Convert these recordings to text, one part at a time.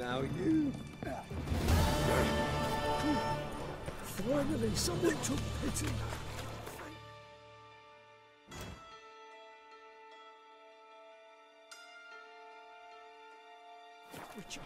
Now you. Finally, someone took pity. Richard.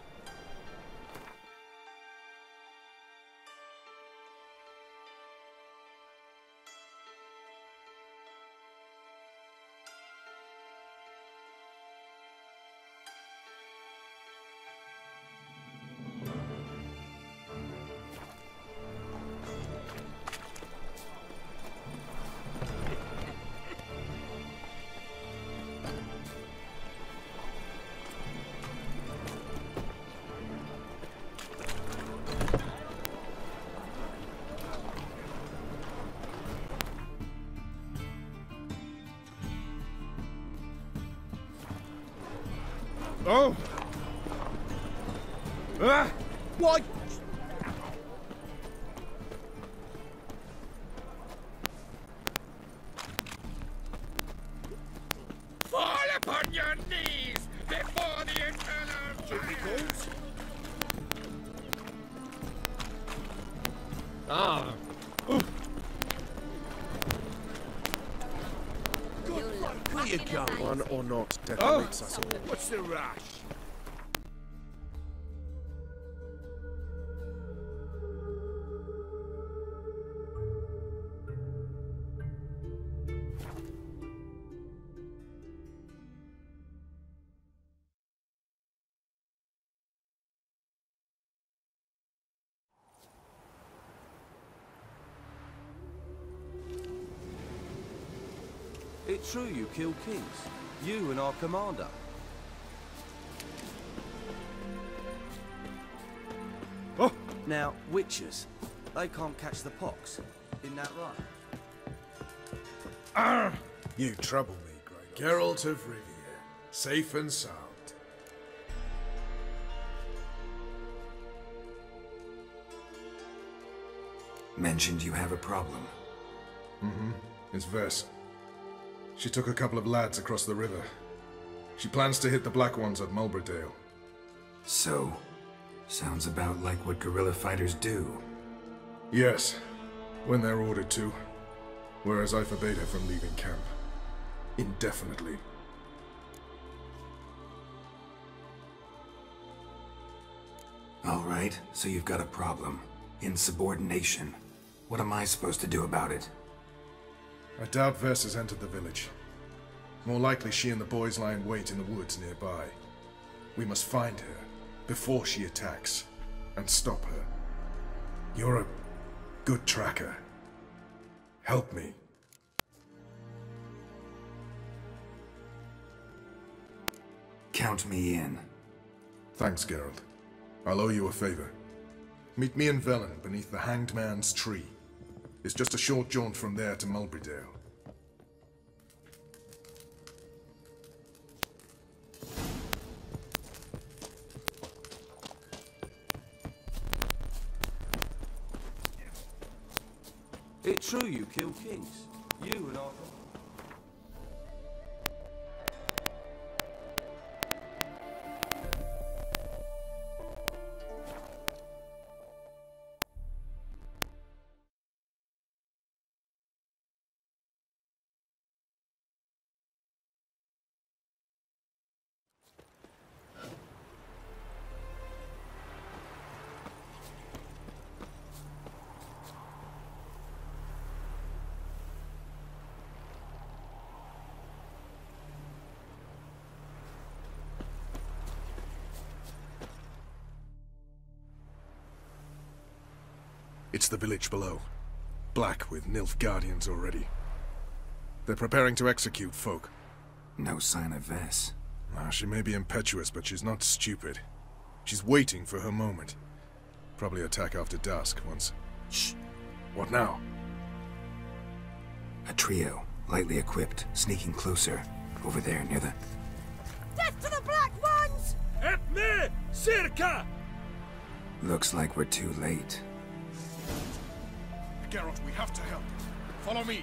Oh! Ah! Why? Fall upon your knees before the eternal giants! Ah. Where you going? One or not Oh! detonates us all. What's the rush? It's true you killed kings. You and our commander. Oh! Now, witches, they can't catch the pox. Isn't that right? Ah! You trouble me, Grey. Geralt of Rivia, safe and sound. Mentioned you have a problem. Mm-hmm. It's Vess. She took a couple of lads across the river. She plans to hit the Black Ones at Mulberdale. So, sounds about like what guerrilla fighters do. Yes, when they're ordered to. Whereas I forbade her from leaving camp. Indefinitely. Alright, so you've got a problem. Insubordination. What am I supposed to do about it? I doubt Vess has entered the village. More likely she and the boys lie in wait in the woods nearby. We must find her before she attacks and stop her. You're a good tracker. Help me. Count me in. Thanks, Geralt. I'll owe you a favor. Meet me in Velen beneath the Hanged Man's tree. It's just a short jaunt from there to Mulberdale. It's true you killed kings. You and our... It's the village below. Black with Nilfgaardians already. They're preparing to execute folk. No sign of Vess. She may be impetuous, but she's not stupid. She's waiting for her moment. Probably attack after dusk once... Shh! What now? A trio, lightly equipped, sneaking closer. Over there, near the... Death to the Black Ones! At me! Circa! Looks like we're too late. Geralt, we have to help. Follow me.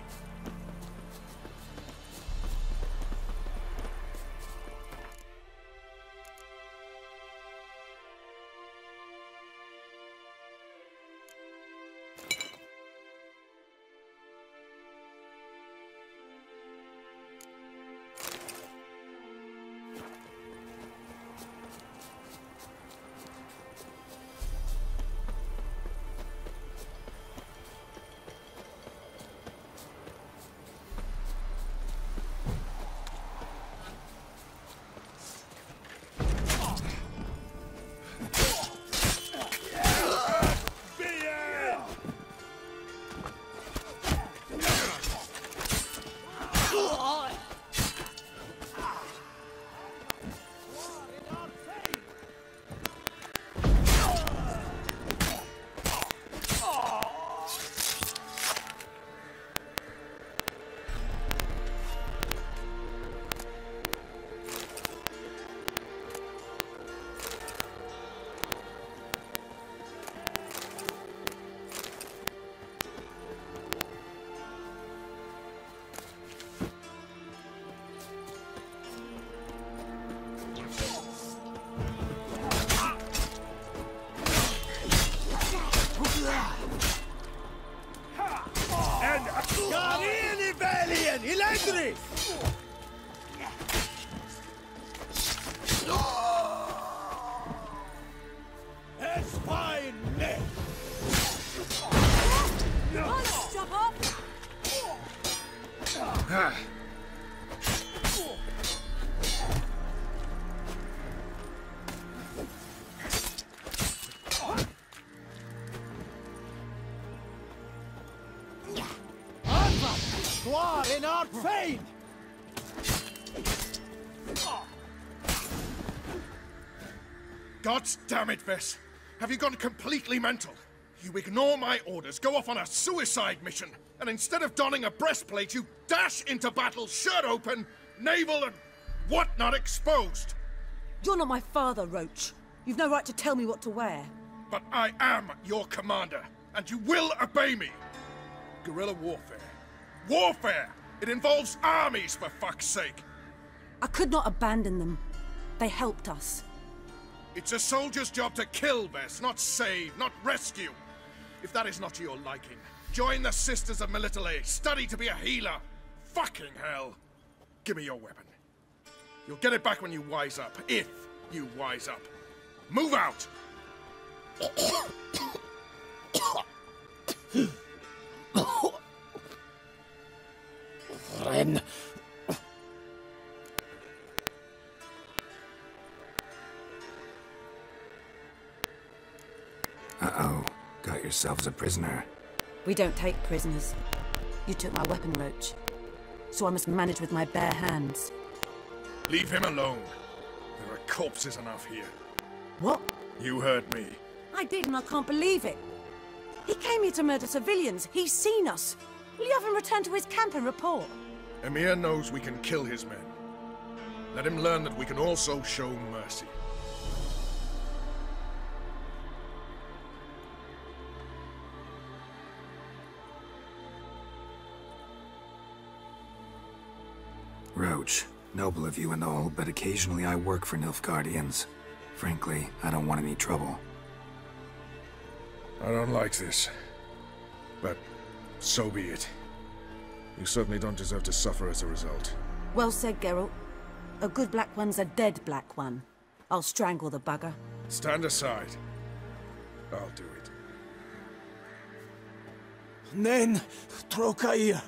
Three! It's fine, Nick! Bollocks, drop off! Gloire in our fame! God damn it, Vess! Have you gone completely mental? You ignore my orders, go off on a suicide mission, and instead of donning a breastplate, you dash into battle, shirt open, navel and whatnot exposed! You're not my father, Roach. You've no right to tell me what to wear. But I am your commander, and you will obey me! Guerrilla warfare. Warfare! It involves armies, for fuck's sake! I could not abandon them. They helped us. It's a soldier's job to kill, Vess, not save, not rescue. If that is not to your liking, join the Sisters of Melitele, study to be a healer. Fucking hell. Give me your weapon. You'll get it back when you wise up, if you wise up. Move out! Ren. Uh-oh. Got yourselves a prisoner. We don't take prisoners. You took my weapon, Roach. So I must manage with my bare hands. Leave him alone. There are corpses enough here. What? You heard me. I did, and I can't believe it. He came here to murder civilians. He's seen us. Will you have him return to his camp and report? Emir knows we can kill his men. Let him learn that we can also show mercy. Roach, noble of you and all, but occasionally I work for Nilfgaardians. Frankly, I don't want any trouble. I don't like this. But so be it. You certainly don't deserve to suffer as a result. Well said, Geralt. A good black one's a dead black one. I'll strangle the bugger. Stand aside. I'll do it. Nen, Trokair.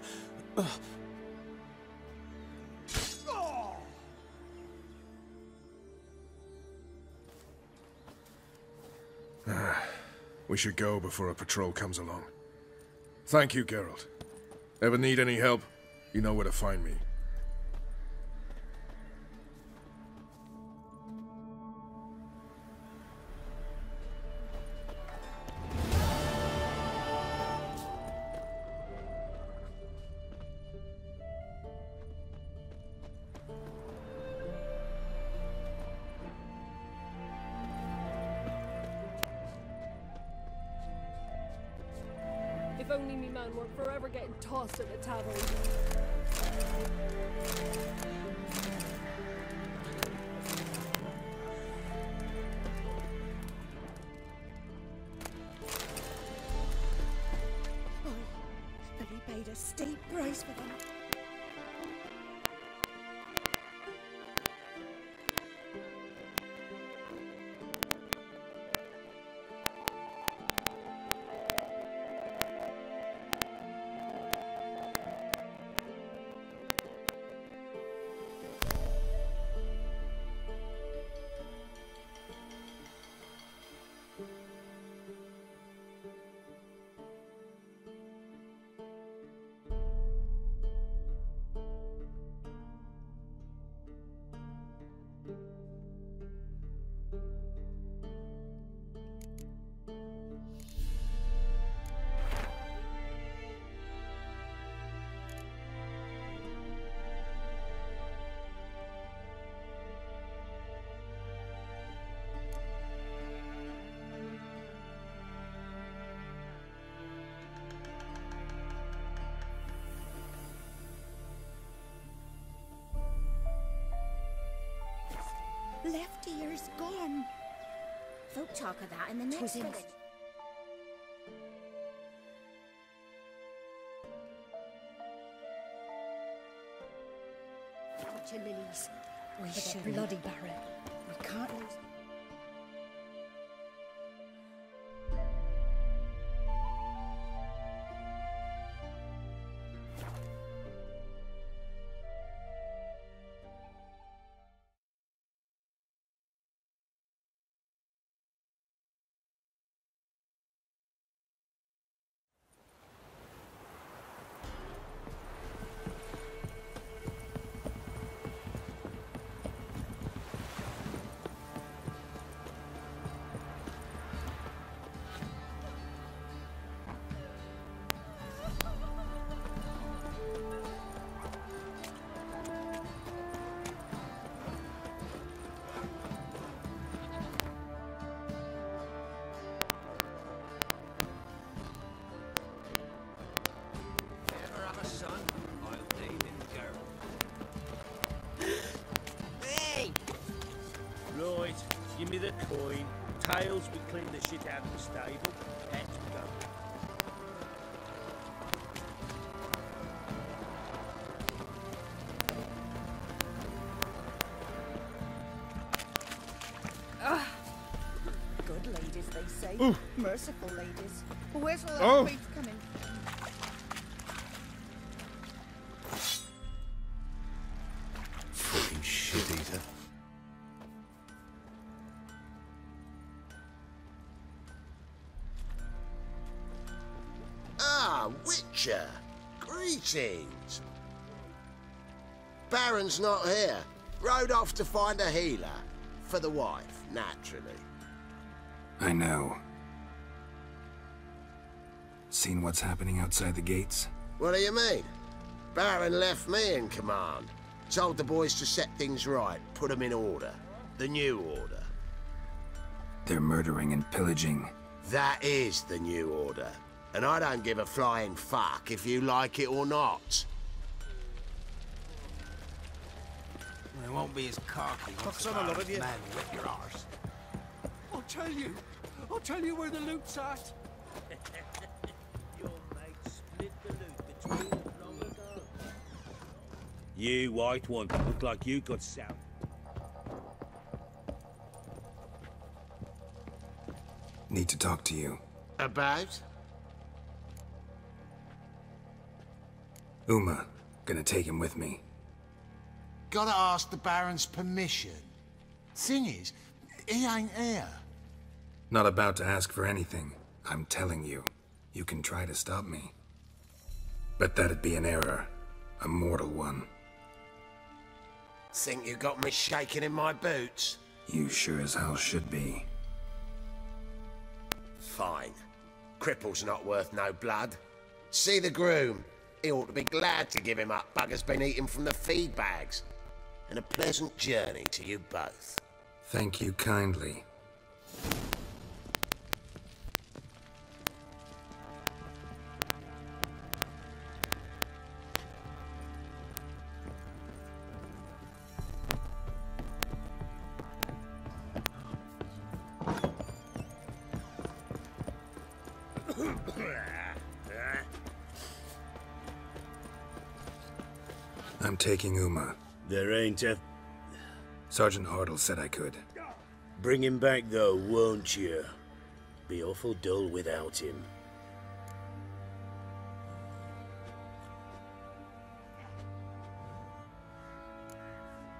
We should go before a patrol comes along. Thank you, Geralt. Ever need any help, you know where to find me. If only me man weren't forever getting tossed at the tavern. Oh, but he paid a steep price for them. Left ear's gone. Folk talk of that in the next village. get your lilies. We For the shouldn't. bloody Baron. We can't lose. Ever have a son? I'll name him Geralt. Hey! Right, give me the coin. Tails, we clean the shit out of the stable. Let's go. Good ladies, they say. Merciful ladies. But where's all that Oh. beef coming from? Fucking shit eater. Ah, Witcher! Greetings! Baron's not here. Rode off to find a healer. For the wife, naturally. I know. Seen what's happening outside the gates? What do you mean? Baron left me in command. Told the boys to set things right, put them in order. The new order. They're murdering and pillaging. That is the new order. And I don't give a flying fuck if you like it or not. It won't be as cocky once the son, I love Baron's it, yeah. men whip your arse. I'll tell you where the loot's at. Your mate split the loot between them long ago. You, white one, look like you got south. Need to talk to you. About? Uma. Gonna take him with me. Gotta ask the Baron's permission. Thing is, he ain't here. Not about to ask for anything. I'm telling you. You can try to stop me. But that'd be an error. A mortal one. Think you got me shaking in my boots? You sure as hell should be. Fine. Cripple's not worth no blood. See the groom. He ought to be glad to give him up. Bugger's been eating from the feed bags. And a pleasant journey to you both. Thank you kindly. I'm taking Uma. There ain't a... Sergeant Hartle said I could. Bring him back though, won't you? Be awful dull without him.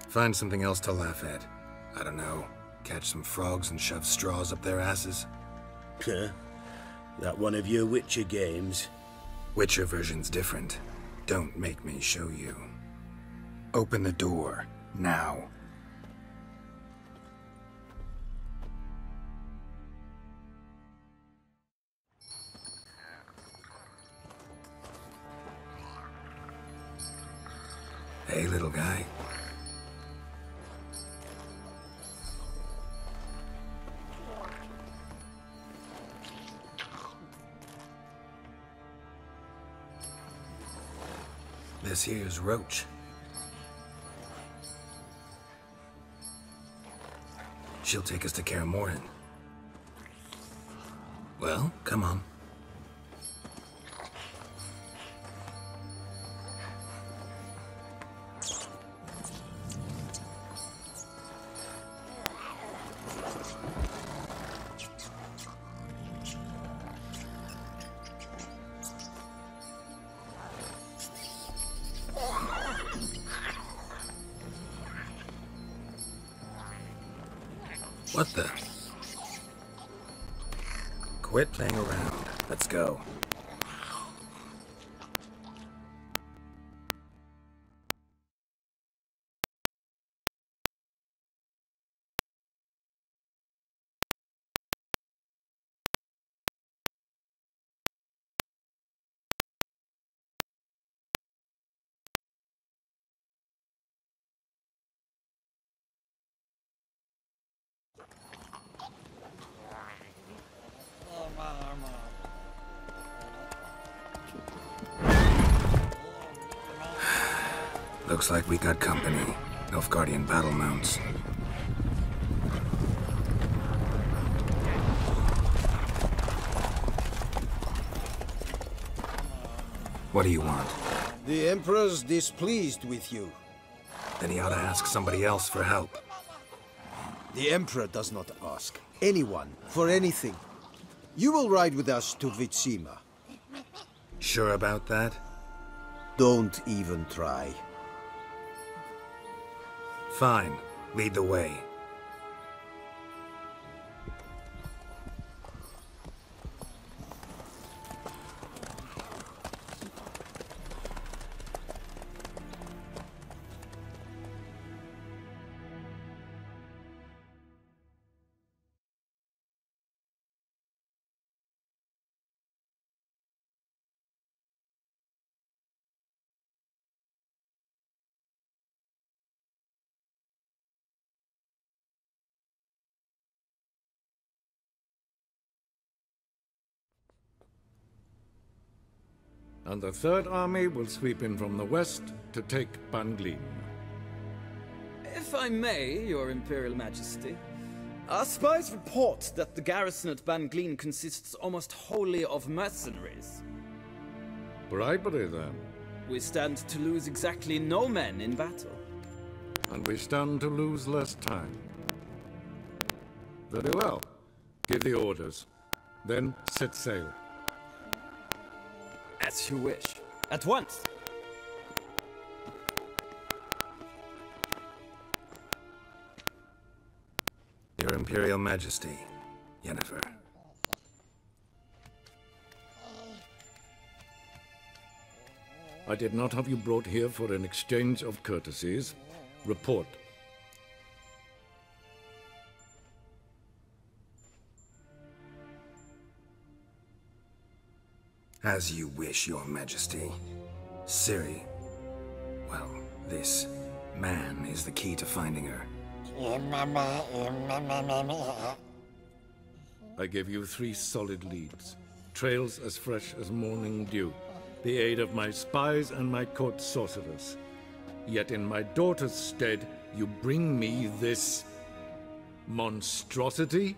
Find something else to laugh at. I don't know. Catch some frogs and shove straws up their asses. Huh? That one of your Witcher games? Witcher version's different. Don't make me show you. Open the door. Now. Hey, little guy. This here's Roach. She'll take us to Kaer Morhen. Well, come on. What the? Quit playing around. Let's go. Looks like we got company. Nilfgaardian battle mounts. What do you want? The Emperor's displeased with you. Then he ought to ask somebody else for help. The Emperor does not ask anyone for anything. You will ride with us to Vitsima. Sure about that? Don't even try. Fine. Lead the way. And the Third Army will sweep in from the west to take Banglin. If I may, Your Imperial Majesty, our spies report that the garrison at Banglin consists almost wholly of mercenaries. Bribery, then. We stand to lose exactly no men in battle. And we stand to lose less time. Very well. Give the orders. Then set sail. As you wish. At once! Your Imperial Majesty, Yennefer. I did not have you brought here for an exchange of courtesies. Report. As you wish, Your Majesty. Ciri. Well, this man is the key to finding her. I give you 3 solid leads. Trails as fresh as morning dew. The aid of my spies and my court sorcerers. Yet in my daughter's stead, you bring me this monstrosity?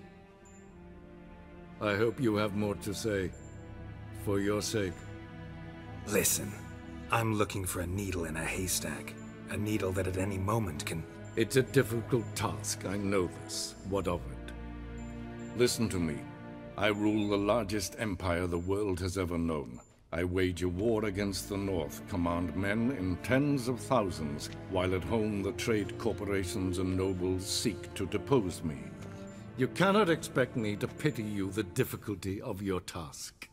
I hope you have more to say. For your sake. Listen, I'm looking for a needle in a haystack. A needle that at any moment can... It's a difficult task, I know this. What of it? Listen to me. I rule the largest empire the world has ever known. I wage a war against the North, command men in tens of thousands, while at home the trade corporations and nobles seek to depose me. You cannot expect me to pity you the difficulty of your task.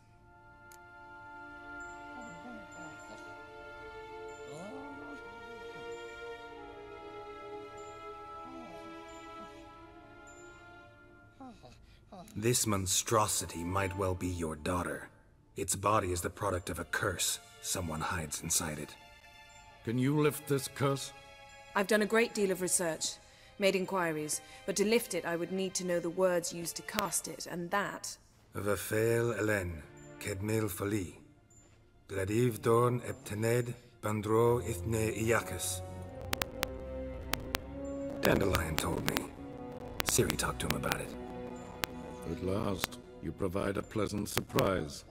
This monstrosity might well be your daughter. Its body is the product of a curse. Someone hides inside it. Can you lift this curse? I've done a great deal of research, made inquiries, but to lift it I would need to know the words used to cast it, and that... Vafael Elen, Kedmil Fali. Gladiv Dorn Eptened, Bandro Ithne Iacus. Dandelion told me. Ciri talked to him about it. At last, you provide a pleasant surprise.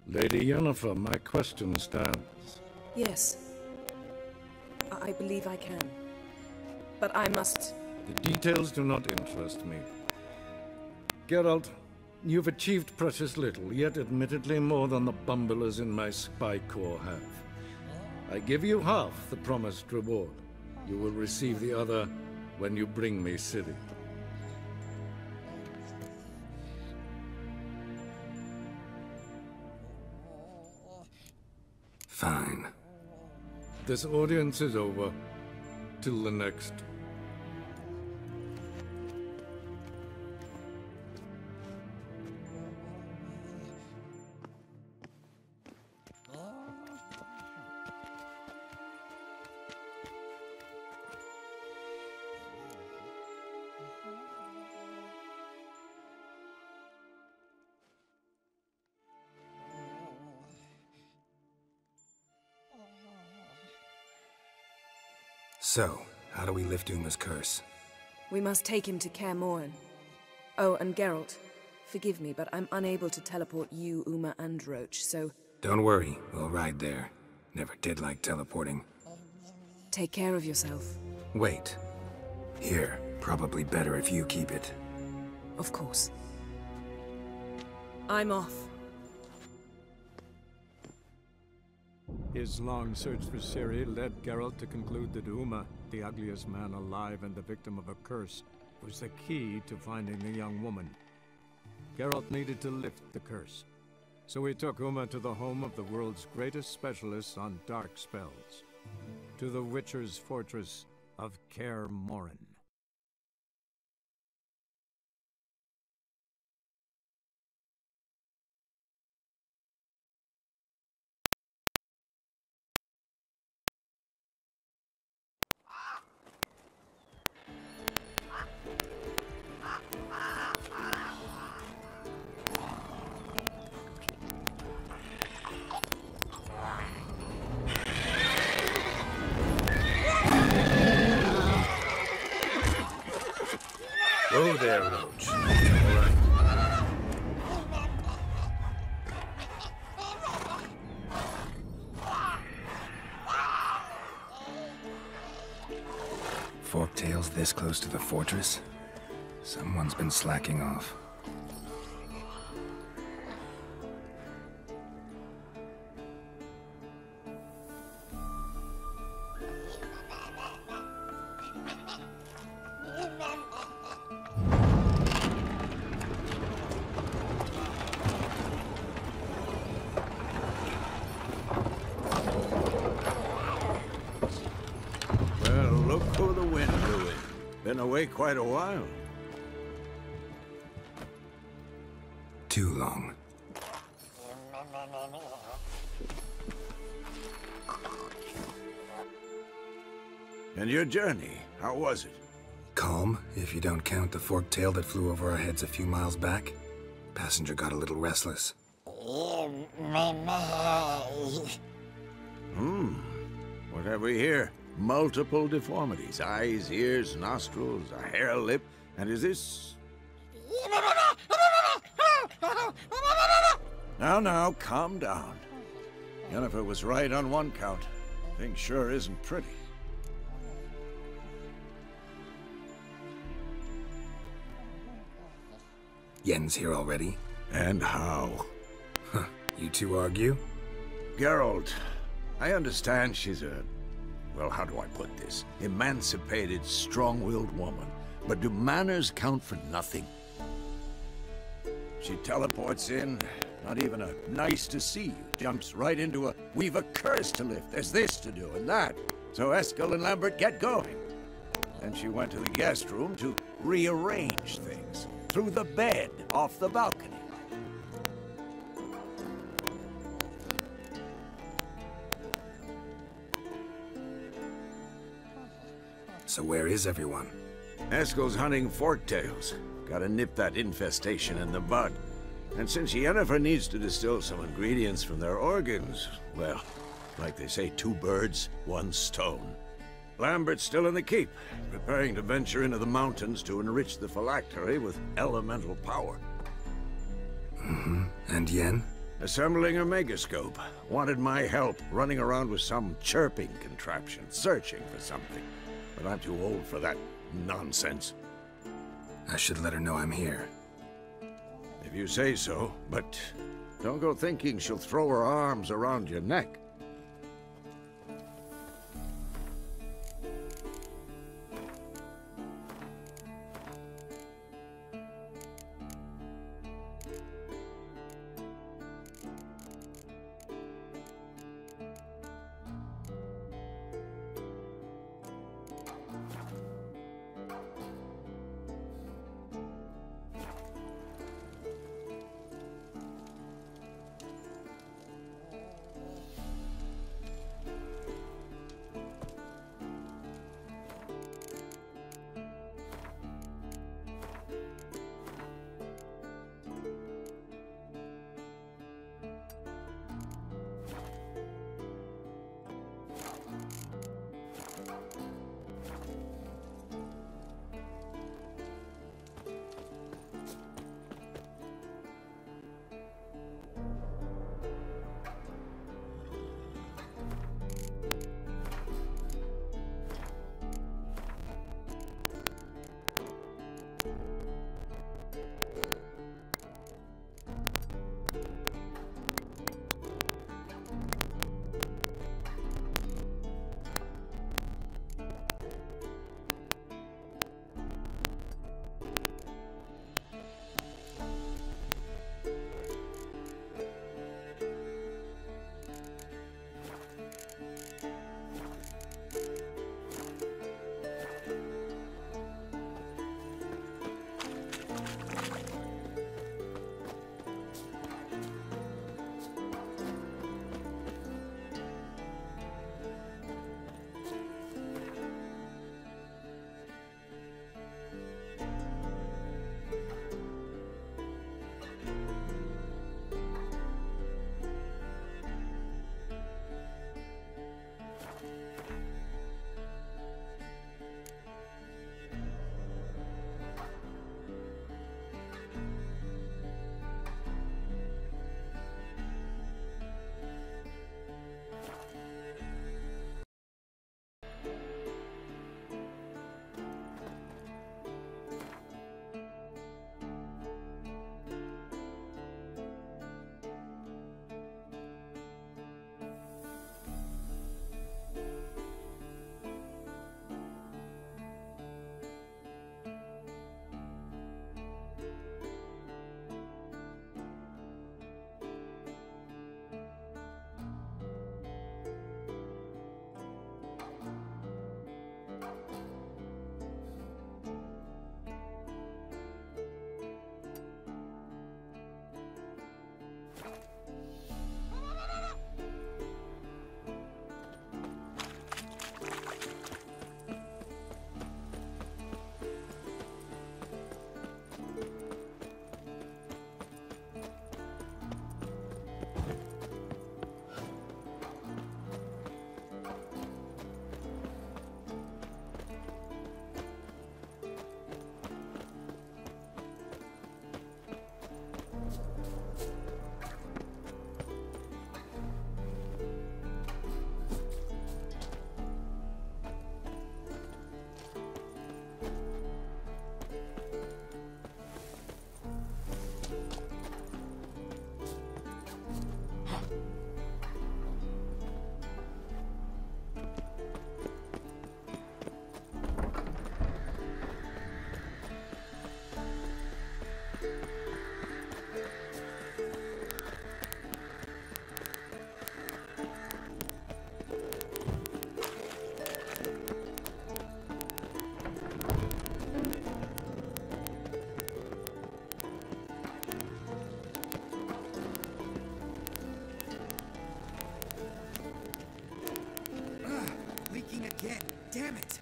Lady Yennefer, my question stands. Yes. I believe I can. But I must... The details do not interest me. Geralt, you've achieved precious little, yet admittedly more than the bumblers in my spy corps have. I give you half the promised reward. You will receive the other when you bring me Ciri. Fine. This audience is over. Till the next. So, how do we lift Uma's curse? We must take him to Kaer Morhen. Oh, and Geralt, forgive me, but I'm unable to teleport you, Uma, and Roach, so... Don't worry, we'll ride there. Never did like teleporting. Take care of yourself. Wait. Here, probably better if you keep it. Of course. I'm off. His long search for Ciri led Geralt to conclude that Uma, the ugliest man alive and the victim of a curse, was the key to finding the young woman. Geralt needed to lift the curse, so he took Uma to the home of the world's greatest specialists on dark spells, to the Witcher's fortress of Kaer Morhen. Whoa there, Roach. All right. Forktail's this close to the fortress? Someone's been slacking off. Well, look who the wind blew in. Been away quite a while. Too long. And your journey, how was it? Calm, if you don't count the forktail that flew over our heads a few miles back. Passenger got a little restless. What have we here? Multiple deformities. Eyes, ears, nostrils, a hair lip. And is this... Now, calm down. Yennefer was right on one count. Thing sure isn't pretty. Yen's here already? And how? Huh. You two argue? Geralt, I understand she's a... well, how do I put this? Emancipated, strong-willed woman. But do manners count for nothing? She teleports in, not even a nice to see you. Jumps right into a, we've a curse to lift, there's this to do and that. So Eskel and Lambert get going. Then she went to the guest room to rearrange things. Through the bed, off the balcony. So where is everyone? Eskel's hunting forktails. Gotta nip that infestation in the bud. And since Yennefer needs to distill some ingredients from their organs, well, like they say, 2 birds, 1 stone. Lambert's still in the keep, preparing to venture into the mountains to enrich the phylactery with elemental power. And Yen? Assembling a megascope. Wanted my help running around with some chirping contraption, searching for something. But I'm too old for that nonsense. I should let her know I'm here. If you say so, but don't go thinking she'll throw her arms around your neck. Leaking again. Damn it.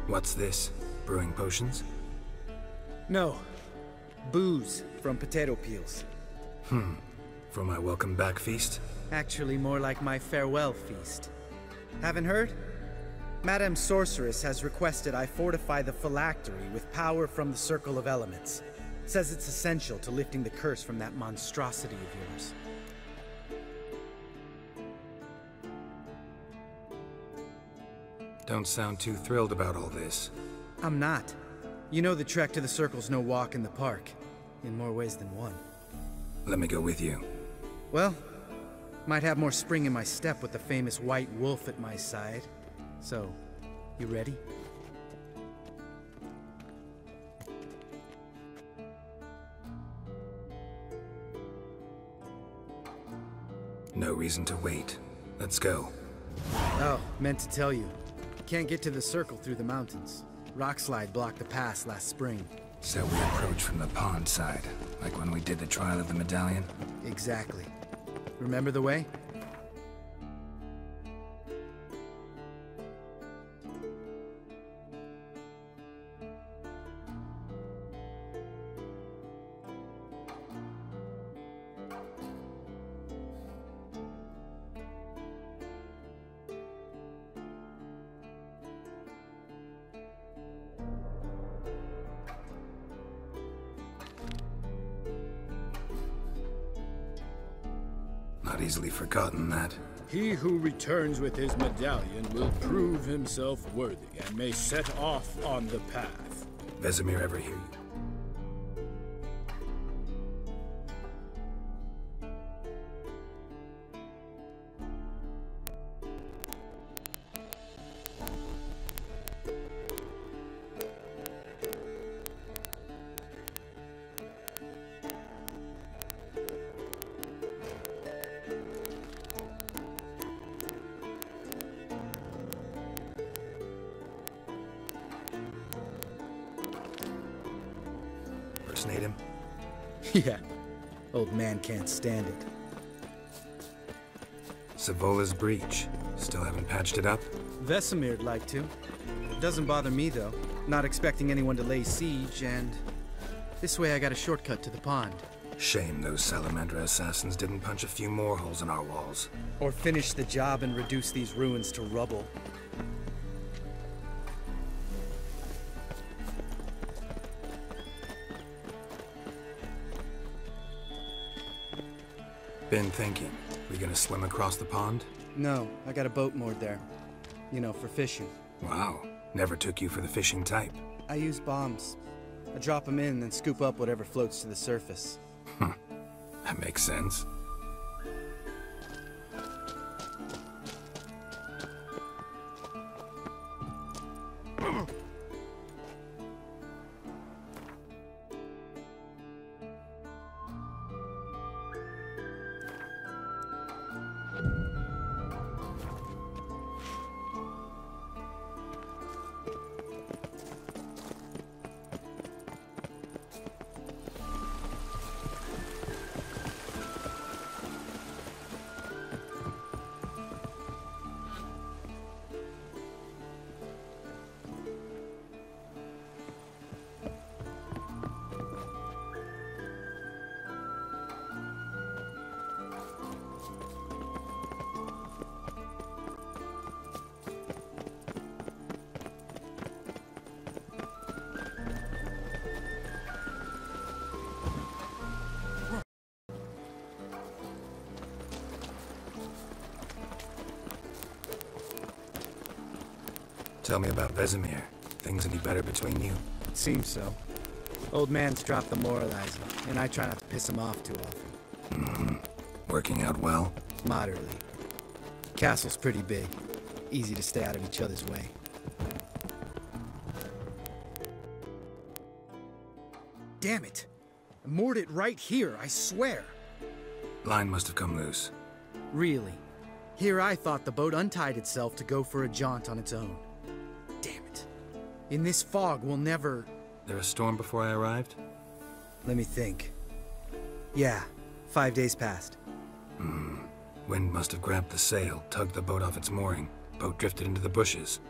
What's this? Brewing potions? No. Booze from potato peels. For my welcome back feast? Actually, more like my farewell feast. Haven't heard? Madame Sorceress has requested I fortify the phylactery with power from the Circle of Elements. Says it's essential to lifting the curse from that monstrosity of yours. Don't sound too thrilled about all this. I'm not. You know the trek to the Circle's no walk in the park. In more ways than one. Let me go with you. Well, might have more spring in my step with the famous white wolf at my side. So, you ready? No reason to wait. Let's go. Oh, meant to tell you. Can't get to the Circle through the mountains. Rockslide blocked the pass last spring. So we approach from the pond side, like when we did the trial of the medallion? Exactly. Remember the way? Not easily forgotten, that. He who returns with his medallion will prove himself worthy and may set off on the path. Vesemir ever hear you? Impersonate him? Yeah. Old man can't stand it. Savola's breach. Still haven't patched it up? Vesemir'd like to. Doesn't bother me, though. Not expecting anyone to lay siege, and... this way I got a shortcut to the pond. Shame those Salamander assassins didn't punch a few more holes in our walls. Or finish the job and reduce these ruins to rubble. Been thinking. We gonna swim across the pond? No, I got a boat moored there. You know, for fishing. Wow. Never took you for the fishing type. I use bombs. I drop them in, then scoop up whatever floats to the surface. That makes sense. Tell me about Vesemir. Things any better between you? Seems so. Old man's dropped the moralizing, and I try not to piss him off too often. Working out well? Moderately. Castle's pretty big. Easy to stay out of each other's way. Damn it! I moored it right here, I swear! Line must have come loose. Really? Here I thought the boat untied itself to go for a jaunt on its own. Damn it. In this fog, we'll never... There a storm before I arrived? Let me think. Yeah, 5 days passed. Wind must have grabbed the sail, tugged the boat off its mooring. Boat drifted into the bushes.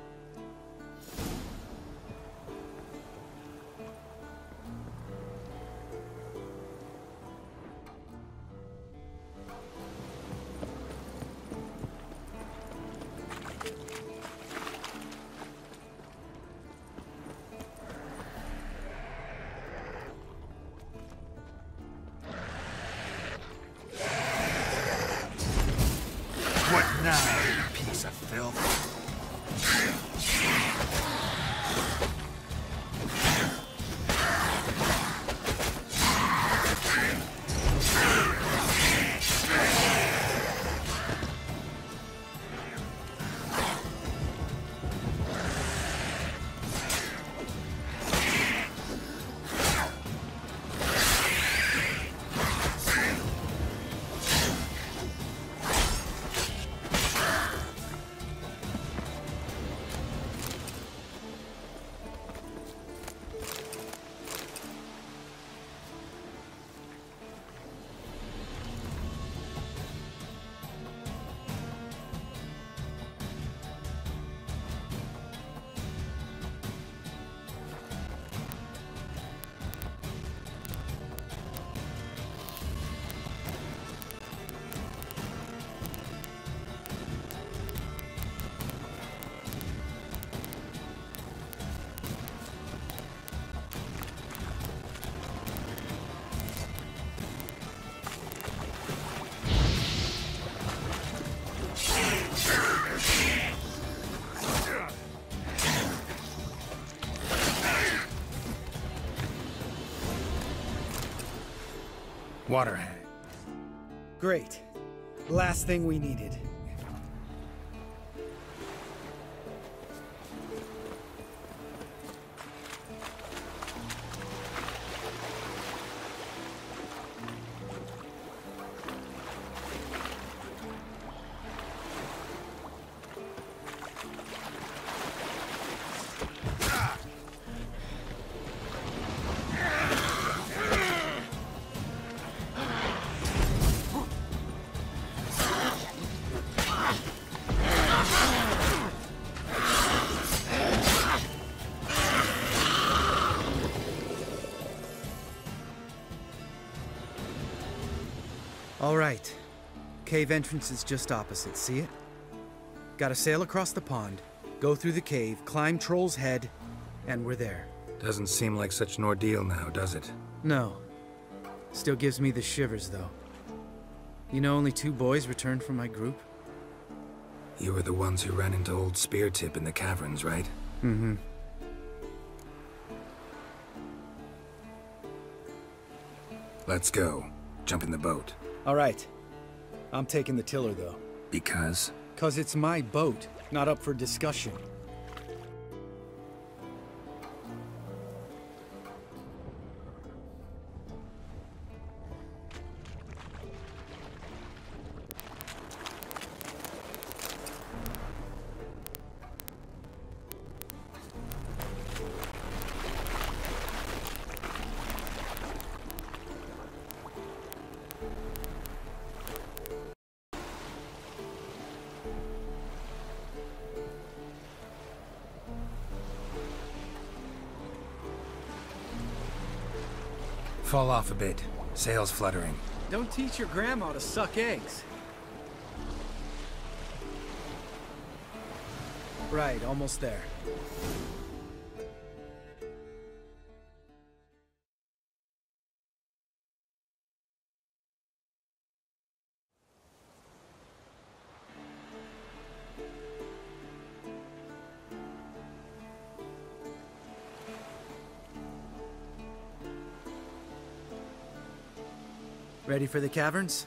What now, you piece of filth? Water hang. Great. Last thing we needed. All right. Cave entrance is just opposite, see it? Gotta sail across the pond, go through the cave, climb Troll's Head, and we're there. Doesn't seem like such an ordeal now, does it? No. Still gives me the shivers, though. You know only 2 boys returned from my group? You were the ones who ran into old Speartip in the caverns, right? Mm-hmm. Let's go. Jump in the boat. All right. I'm taking the tiller, though. Because? 'Cause it's my boat, not up for discussion. Fall off a bit. Sails fluttering. Don't teach your grandma to suck eggs. Right, almost there. Ready for the caverns?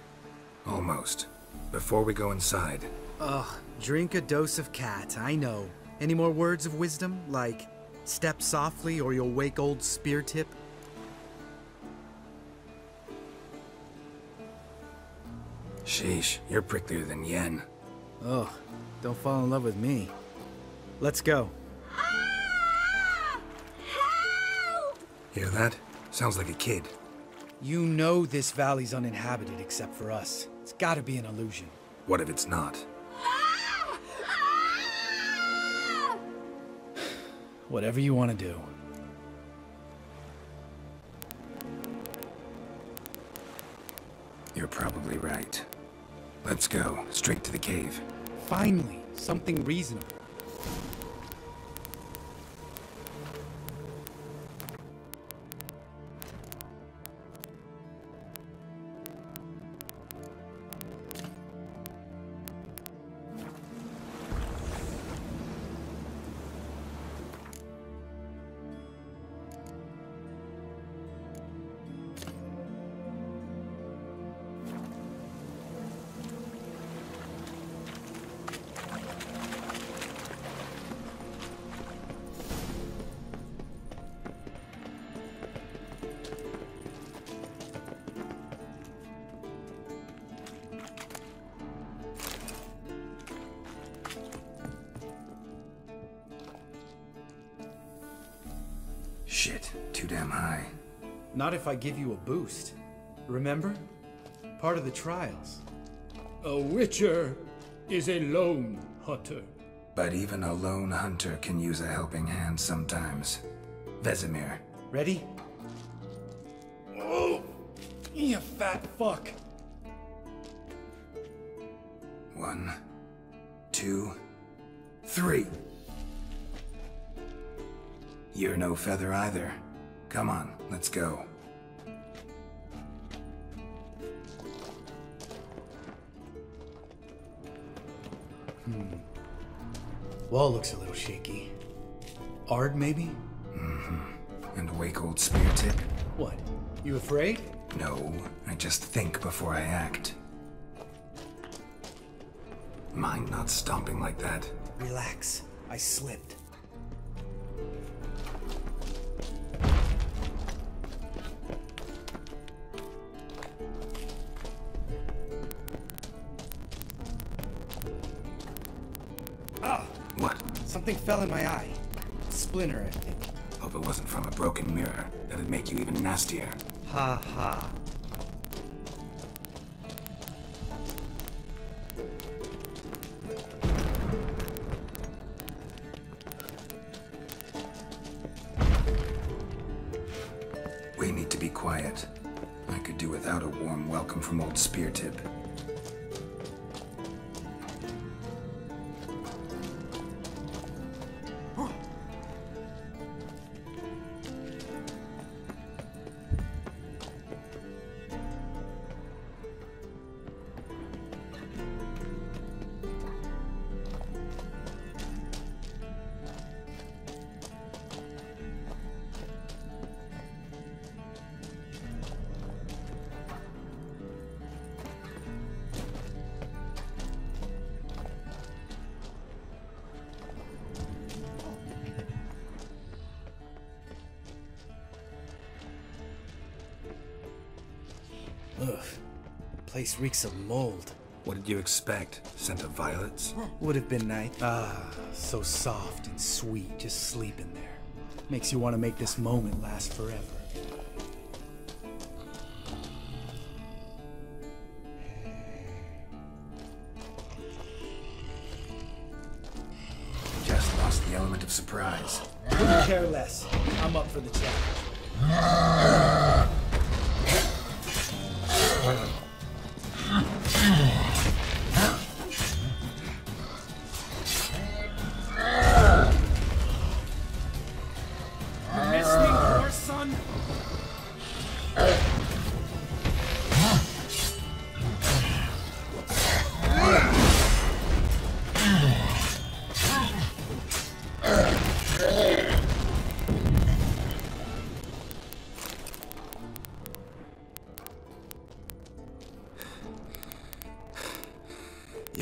Almost. Before we go inside... Ugh, drink a dose of cat, I know. Any more words of wisdom, like, step softly or you'll wake old Spear Tip? Sheesh, you're pricklier than Yen. Ugh, don't fall in love with me. Let's go. Hear that? Sounds like a kid. You know this valley's uninhabited except for us. It's gotta be an illusion. What if it's not? Whatever you want to do. You're probably right. Let's go, straight to the cave. Finally, something reasonable. Shit, too damn high. Not if I give you a boost. Remember? Part of the trials. A witcher is a lone hunter. But even a lone hunter can use a helping hand sometimes. Vesemir. Ready? Oh! You fat fuck! 1, 2, 3. You're no feather either. Come on, let's go. Wall looks a little shaky. Ard, maybe? Mm-hmm. And wake old Spear Tip. What? You afraid? No, I just think before I act. Mind not stomping like that. Relax. I slipped. What? Something fell in my eye. Splinter, I think. Hope it wasn't from a broken mirror. That'd make you even nastier. Ha ha. We need to be quiet. I could do without a warm welcome from old Spear Tip. Ugh. Place reeks of mold. What did you expect? Scent of violets? Would have been nice. Ah, so soft and sweet, just sleeping there. Makes you want to make this moment last forever. Just lost the element of surprise. Couldn't care less. I'm up for the challenge.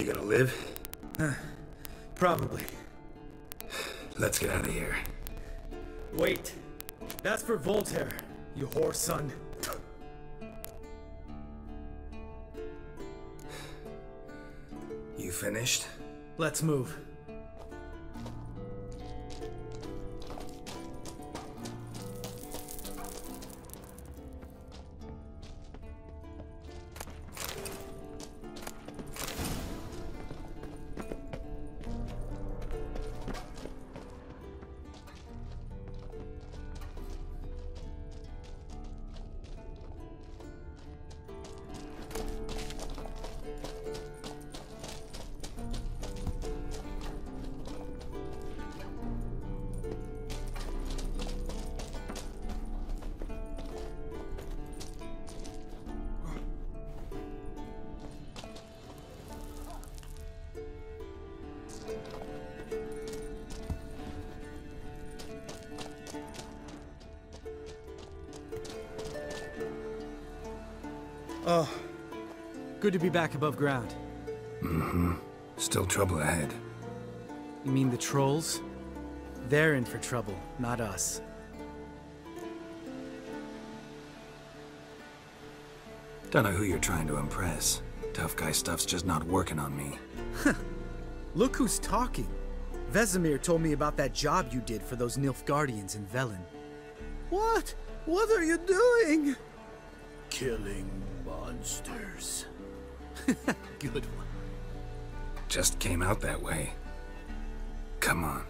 You gonna live? Probably. Let's get out of here. Wait. That's for Voltaire, you whore son. You finished? Let's move. Oh, good to be back above ground. Mm-hmm. Still trouble ahead. You mean the trolls? They're in for trouble, not us. Don't know who you're trying to impress. Tough guy stuff's just not working on me. Look who's talking. Vesemir told me about that job you did for those Nilfgaardians in Velen. What? What are you doing? Killing monsters. Good one. Just came out that way. Come on.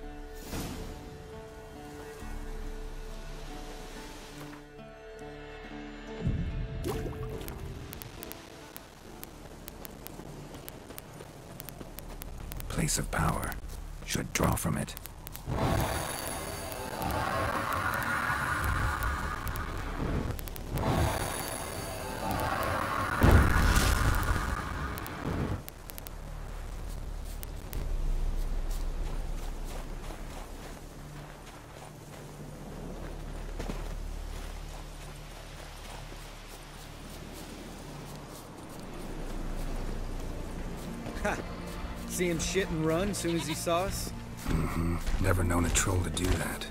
Place of power. Should draw from it. Ha! See him shit and run as soon as he saw us? Mm-hmm. Never known a troll to do that.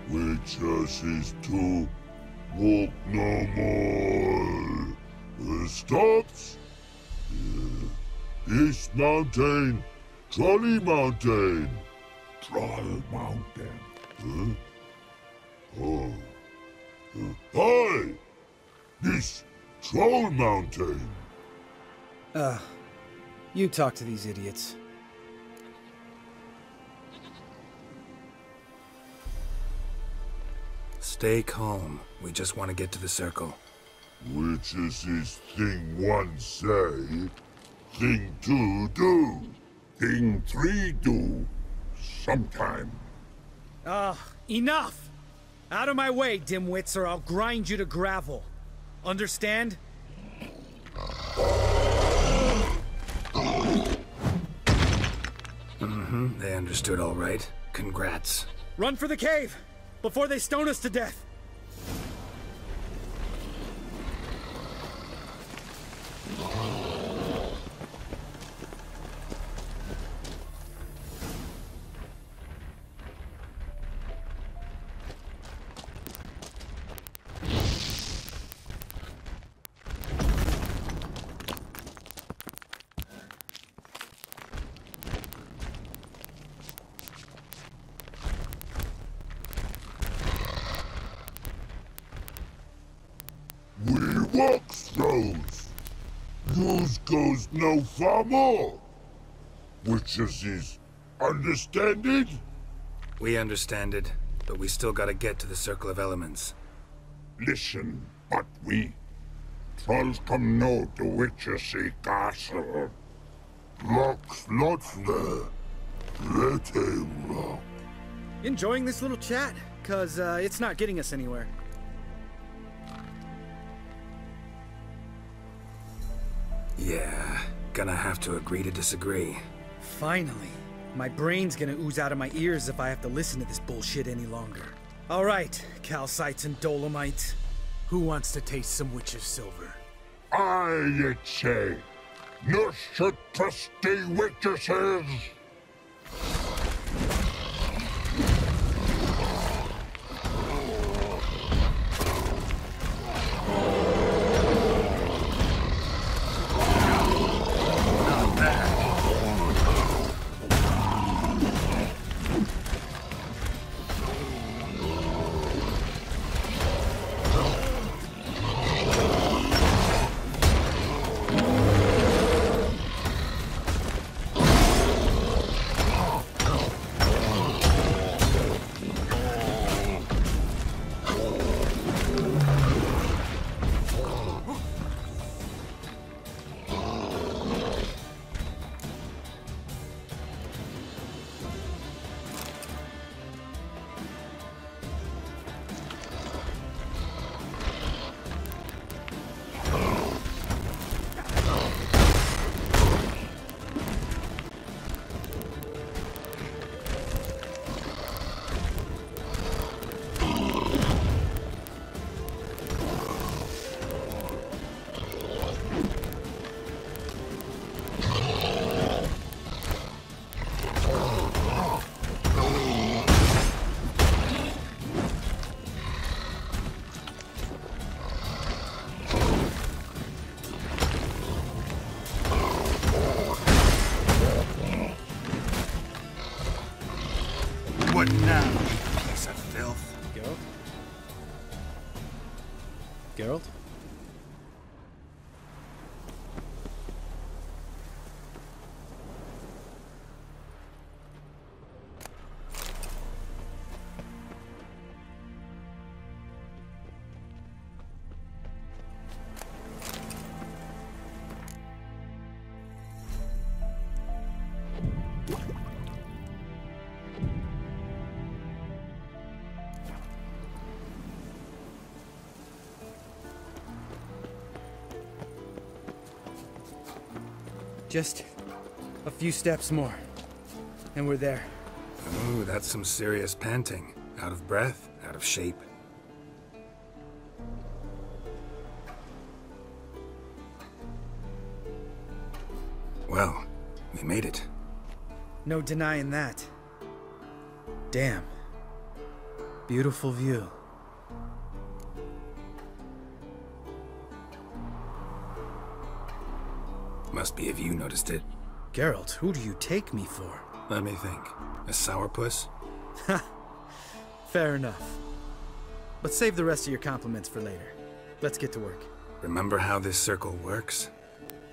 Witches is to walk no more. Stops? East Mountain, Trolley Mountain. Troll Mountain. Huh? Oh. Hi! This Troll Mountain. You talk to these idiots. Stay calm. We just want to get to the circle. Which is his thing one say, thing two do, thing three do, sometime. Enough! Out of my way, dimwits, or I'll grind you to gravel. Understand? Mm-hmm. They understood all right. Congrats. Run for the cave! Before they stone us to death! Walks throws. Yours goes no far more. Witches is understand it? We understand it, but we still gotta get to the Circle of Elements. Listen, but we trolls come no to Witches castle. Locks not there. Let him rock. Enjoying this little chat? 'Cause it's not getting us anywhere. Yeah, gonna have to agree to disagree. Finally. My brain's gonna ooze out of my ears if I have to listen to this bullshit any longer. Alright, calcites and dolomites. Who wants to taste some witch's silver? I, you'd say. No should trusty witches. What now, you piece of filth? Geralt? Geralt? Just a few steps more, and we're there. Ooh, that's some serious panting. Out of breath, out of shape. Well, we made it. No denying that. Damn. Beautiful view. Must be if you noticed it. Geralt, who do you take me for? Let me think. A sourpuss? Ha! Fair enough. But save the rest of your compliments for later. Let's get to work. Remember how this circle works?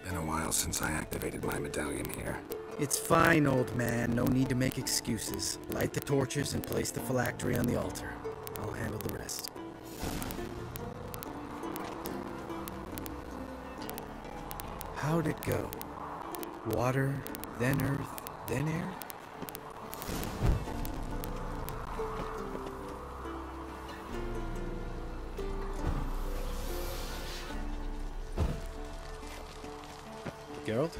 Been a while since I activated my medallion here. It's fine, old man. No need to make excuses. Light the torches and place the phylactery on the altar. I'll handle the rest. How'd it go? Water, then earth, then air? Geralt?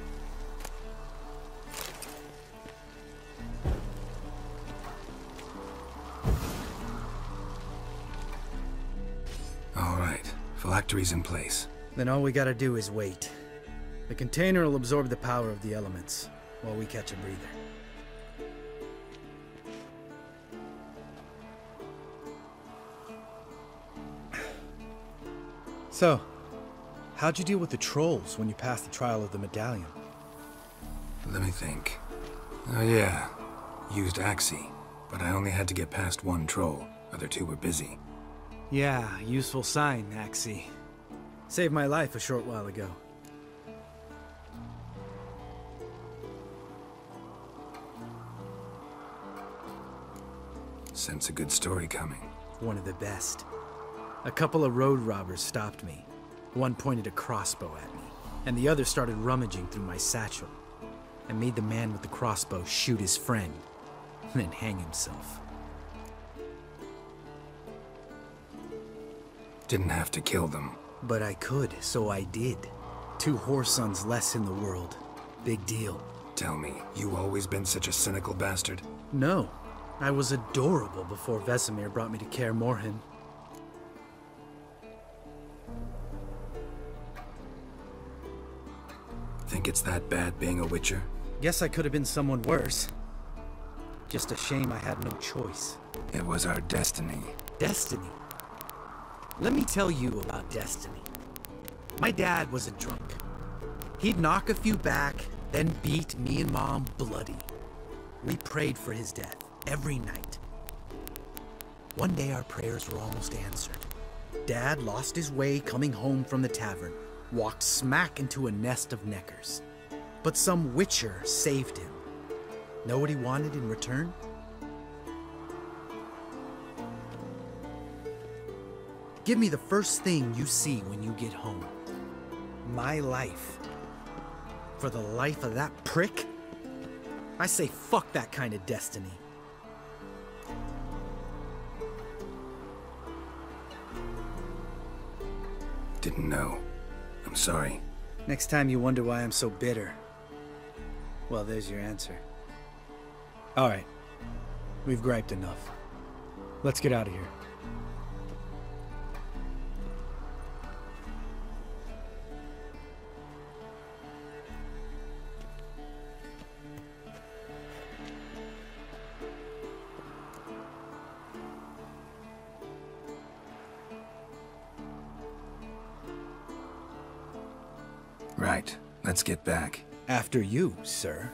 All right, phylactery's in place. Then all we gotta do is wait. The container will absorb the power of the elements, while we catch a breather. So, how'd you deal with the trolls when you passed the trial of the medallion? Let me think. Oh yeah, used Axii, but I only had to get past one troll. Other two were busy. Yeah, useful sign, Axii. Saved my life a short while ago. Sense a good story coming. One of the best. A couple of road robbers stopped me. One pointed a crossbow at me, and the other started rummaging through my satchel. I made the man with the crossbow shoot his friend, and then hang himself. Didn't have to kill them. But I could, so I did. 2 whoresons less in the world. Big deal. Tell me, you always been such a cynical bastard? No. I was adorable before Vesemir brought me to Kaer Morhen. think it's that bad being a Witcher? Guess I could have been someone worse. Just a shame I had no choice. It was our destiny. Destiny? Let me tell you about destiny. My dad was a drunk. He'd knock a few back, then beat me and Mom bloody. We prayed for his death every night. One day our prayers were almost answered. Dad lost his way coming home from the tavern, walked smack into a nest of neckers. But some Witcher saved him. Know what he wanted in return? Give me the first thing you see when you get home. My life. For the life of that prick? I say fuck that kind of destiny. Didn't know. I'm sorry. Next time you wonder why I'm so bitter, well, there's your answer. All right. We've griped enough. Let's get out of here. Right. Let's get back. After you, sir.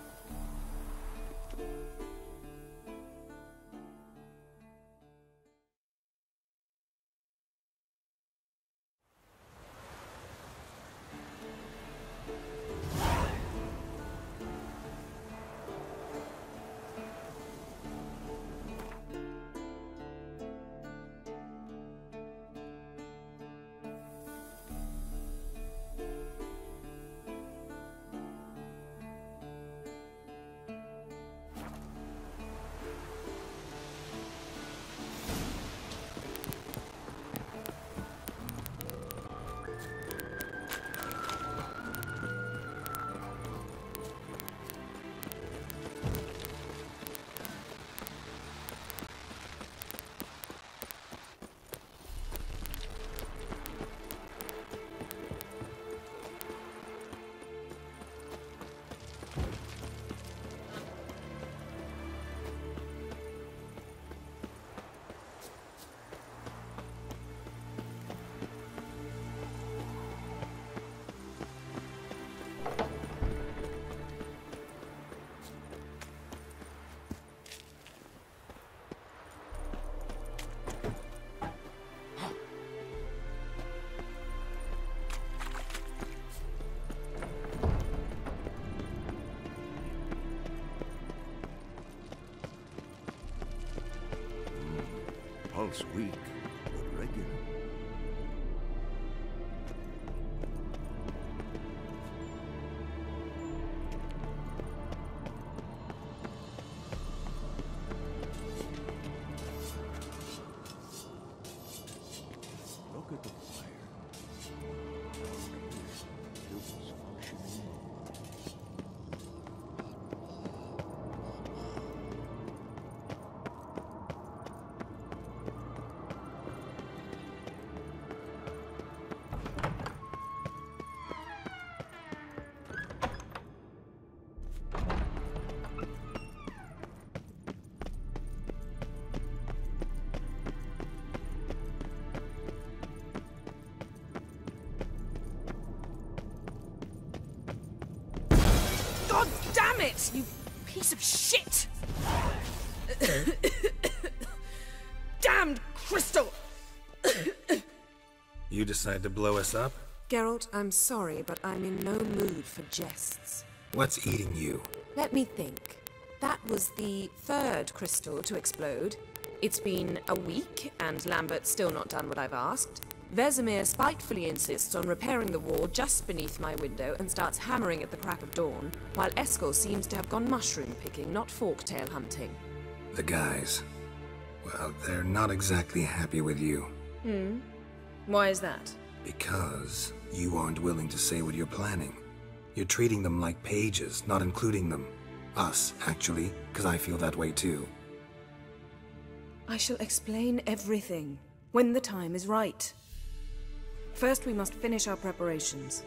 Pulse weak, but regular. Look at the fire. It was functioning. God damn it, you piece of shit! Damned crystal! You decide to blow us up? Geralt, I'm sorry, but I'm in no mood for jests. What's eating you? Let me think. That was the third crystal to explode. It's been a week, and Lambert's still not done what I've asked. Vesemir spitefully insists on repairing the wall just beneath my window and starts hammering at the crack of dawn, while Eskel seems to have gone mushroom picking, not forktail hunting. The guys. Well, they're not exactly happy with you. Why is that? Because you aren't willing to say what you're planning. You're treating them like pages, not including them. Us, actually, because I feel that way too. I shall explain everything when the time is right. First, we must finish our preparations.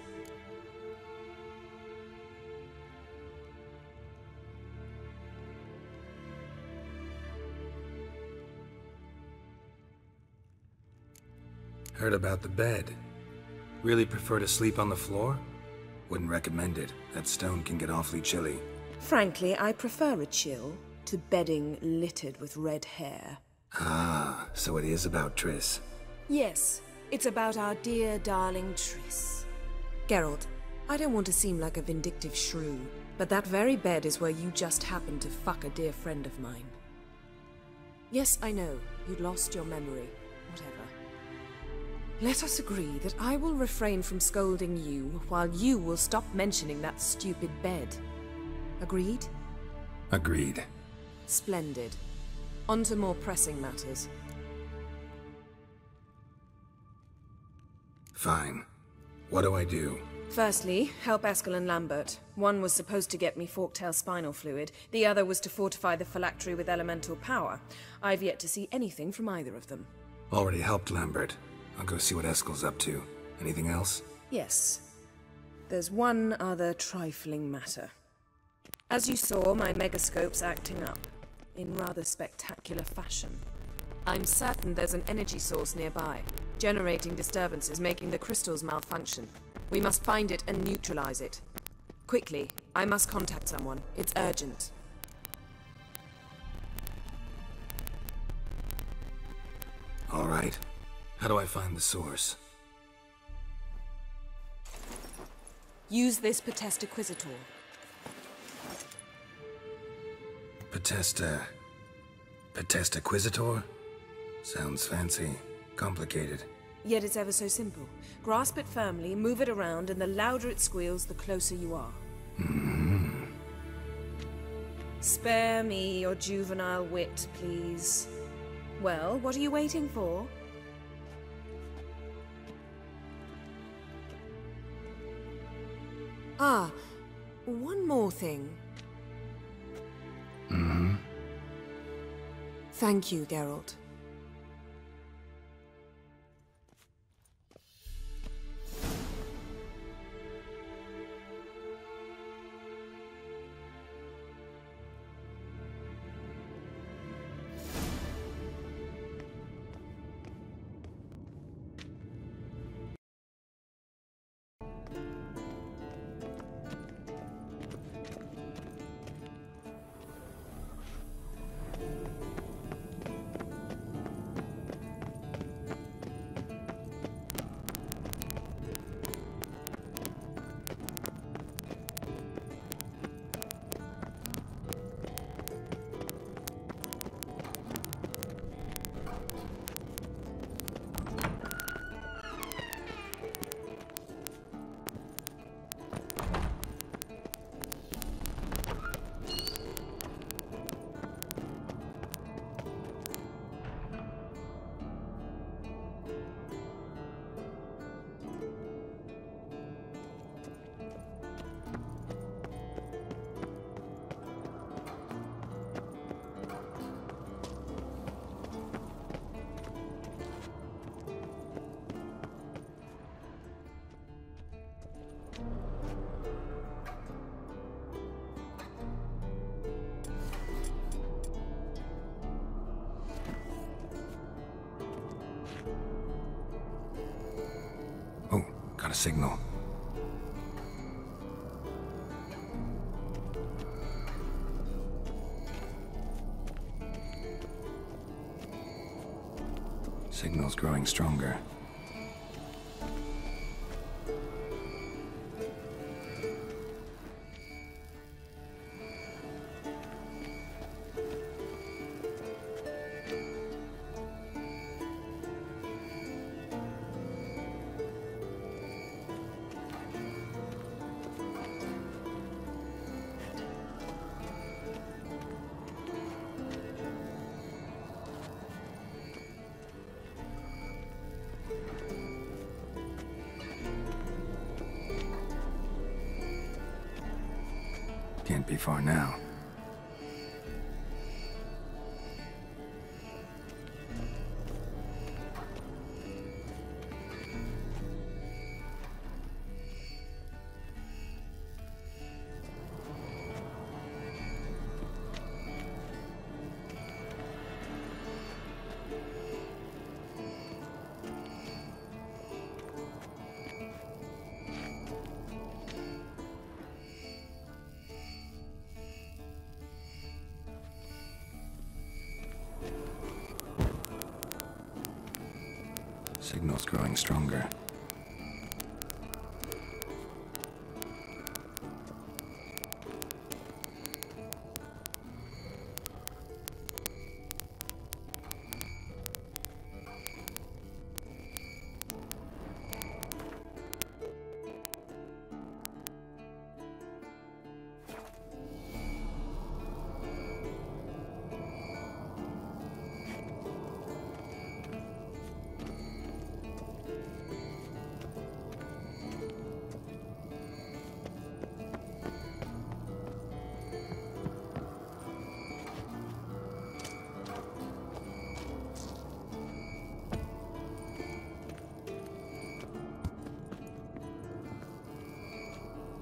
Heard about the bed. Really prefer to sleep on the floor? Wouldn't recommend it. That stone can get awfully chilly. Frankly, I prefer a chill to bedding littered with red hair. Ah, so it is about Triss. Yes, it's about our dear, darling Triss. Geralt, I don't want to seem like a vindictive shrew, but that very bed is where you just happened to fuck a dear friend of mine. Yes, I know, you'd lost your memory. Whatever. Let us agree that I will refrain from scolding you, while you will stop mentioning that stupid bed. Agreed? Agreed. Splendid. On to more pressing matters. Fine. What do I do? Firstly, help Eskel and Lambert. One was supposed to get me Forktail spinal fluid, the other was to fortify the phylactery with elemental power. I've yet to see anything from either of them. Already helped Lambert. I'll go see what Eskel's up to. Anything else? Yes. There's one other trifling matter. As you saw, my megascope's acting up, in rather spectacular fashion. I'm certain there's an energy source nearby, generating disturbances, making the crystals malfunction. We must find it and neutralize it. Quickly, I must contact someone. It's urgent. All right. How do I find the source? Use this Potestaquizitor. Potestaquizitor? Sounds fancy. Complicated. Yet it's ever so simple. Grasp it firmly, move it around, and the louder it squeals, the closer you are. Mm-hmm. Spare me your juvenile wit, please. Well, what are you waiting for? Ah, one more thing. Mm-hmm. Thank you, Geralt. Got a signal. Signal's growing stronger. Can't be far now. Signal's growing stronger.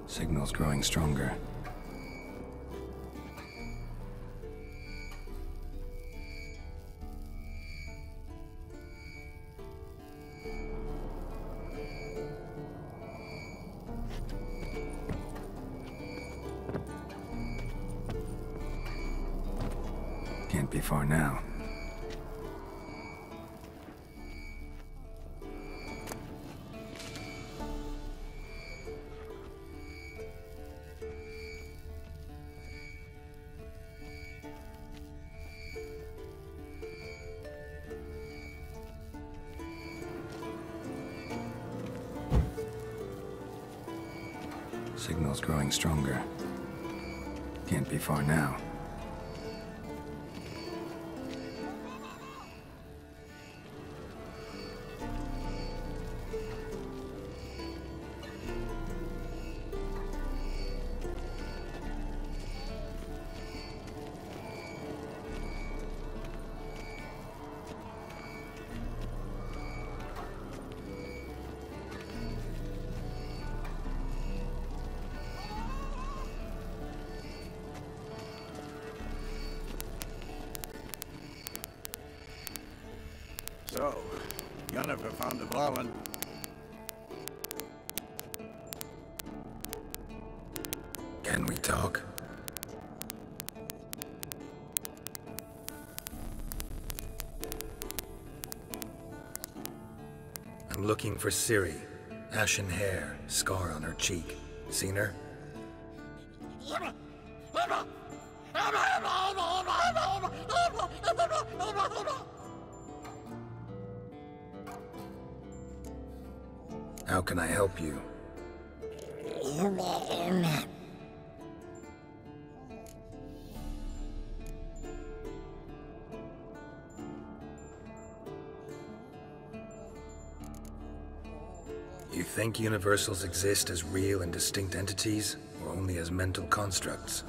Signal's growing stronger. Can't be far now. Signal's growing stronger. Can't be far now. So, Yennefer found the Balin. Can we talk? I'm looking for Ciri. Ashen hair, scar on her cheek. Seen her? How can I help you? You think universals exist as real and distinct entities, or only as mental constructs?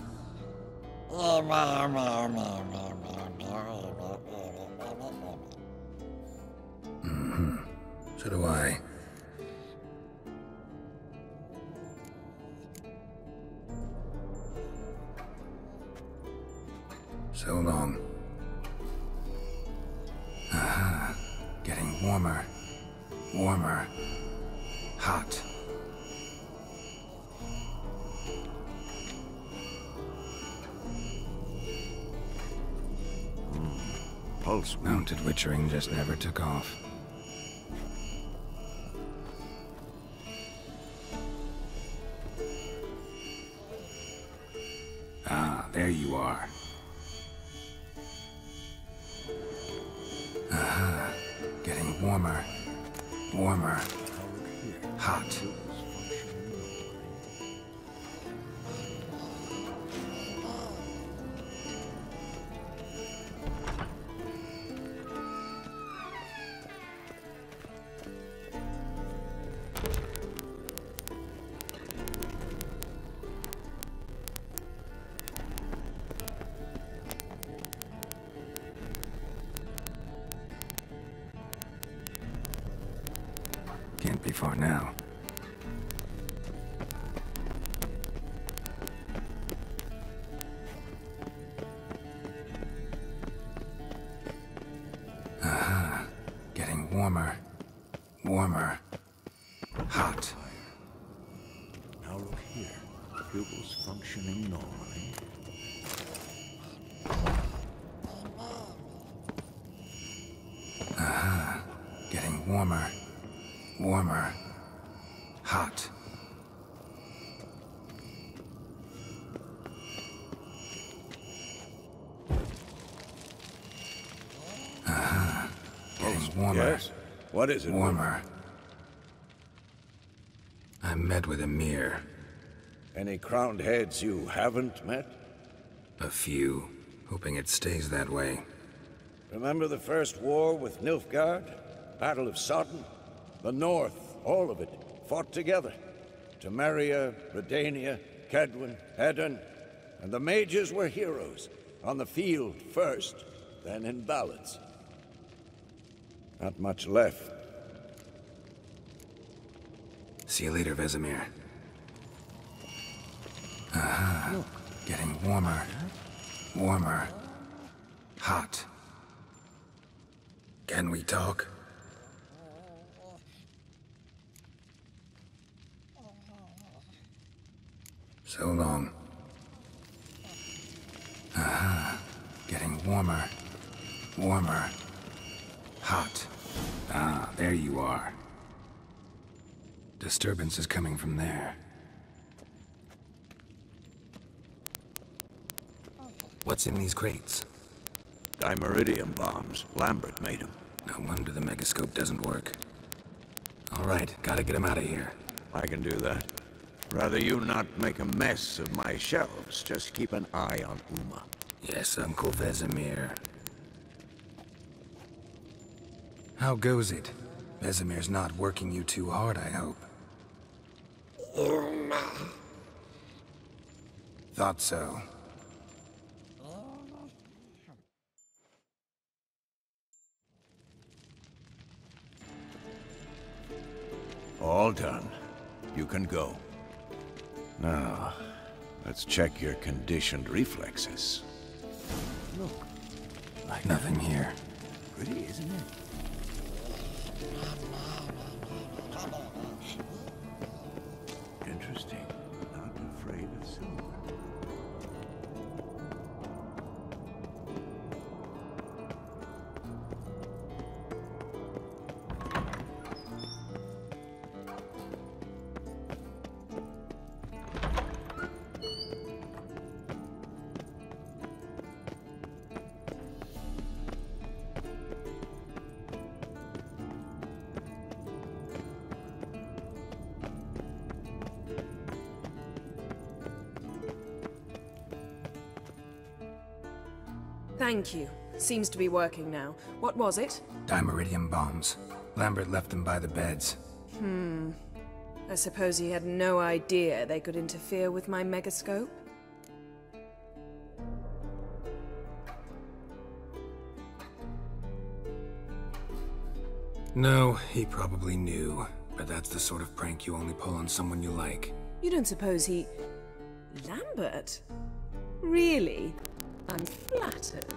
Mm-hmm. So do I. So long. Aha. Getting warmer. Warmer. Hot. Pulse. Mounted witchering just never took off. Ah, there you are. Aha. Getting warmer. Warmer. Hot. Can't be far now. Aha. Getting warmer. Warmer. Hot. Now look here. Pupils functioning normally. Aha. Getting warmer. Warmer. Hot. Getting warmer. Yes? What is it? Warmer. I'm met with Emir. Any crowned heads you haven't met? A few. Hoping it stays that way. Remember the first war with Nilfgaard? Battle of Sodden? The North, all of it, fought together. Temeria, Redania, Kedwen, Edirn, and the mages were heroes. On the field first, then in ballads. Not much left. See you later, Vesemir. Look. Getting warmer. Warmer. Hot. Can we talk? So long. Getting warmer. Warmer. Hot. Ah, there you are. Disturbance is coming from there. What's in these crates? Dimeridium bombs. Lambert made them. No wonder the megascope doesn't work. All right, gotta get him out of here. I can do that. Rather you not make a mess of my shelves. Just keep an eye on Uma. Yes, Uncle Vesemir. How goes it? Vesemir's not working you too hard, I hope. Uma. Thought so. All done. You can go. Now, let's check your conditioned reflexes. Look. Like nothing here. Pretty, isn't it? Interesting. Not afraid of silver. Thank you. Seems to be working now. What was it? Dimeridium bombs. Lambert left them by the beds. I suppose he had no idea they could interfere with my megascope? No, he probably knew. But that's the sort of prank you only pull on someone you like. You don't suppose he... Lambert? Really? I'm flattered.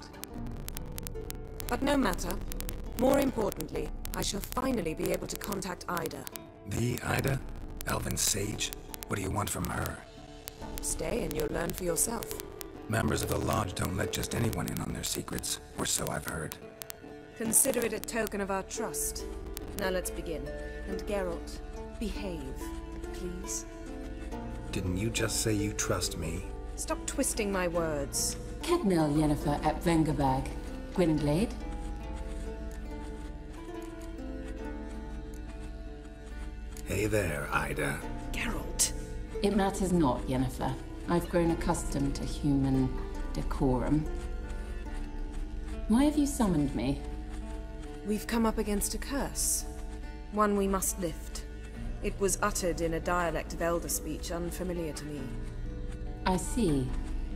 But no matter. More importantly, I shall finally be able to contact Ida. The Ida? Elven sage? What do you want from her? Stay and you'll learn for yourself. Members of the Lodge don't let just anyone in on their secrets, or so I've heard. Consider it a token of our trust. Now let's begin. And Geralt, behave, please. Didn't you just say you trust me? Stop twisting my words. Kednel Yennefer at Vengerberg. Gwynglade. Hey there, Ida. Geralt. It matters not, Yennefer. I've grown accustomed to human decorum. Why have you summoned me? We've come up against a curse. One we must lift. It was uttered in a dialect of Elder speech unfamiliar to me. I see.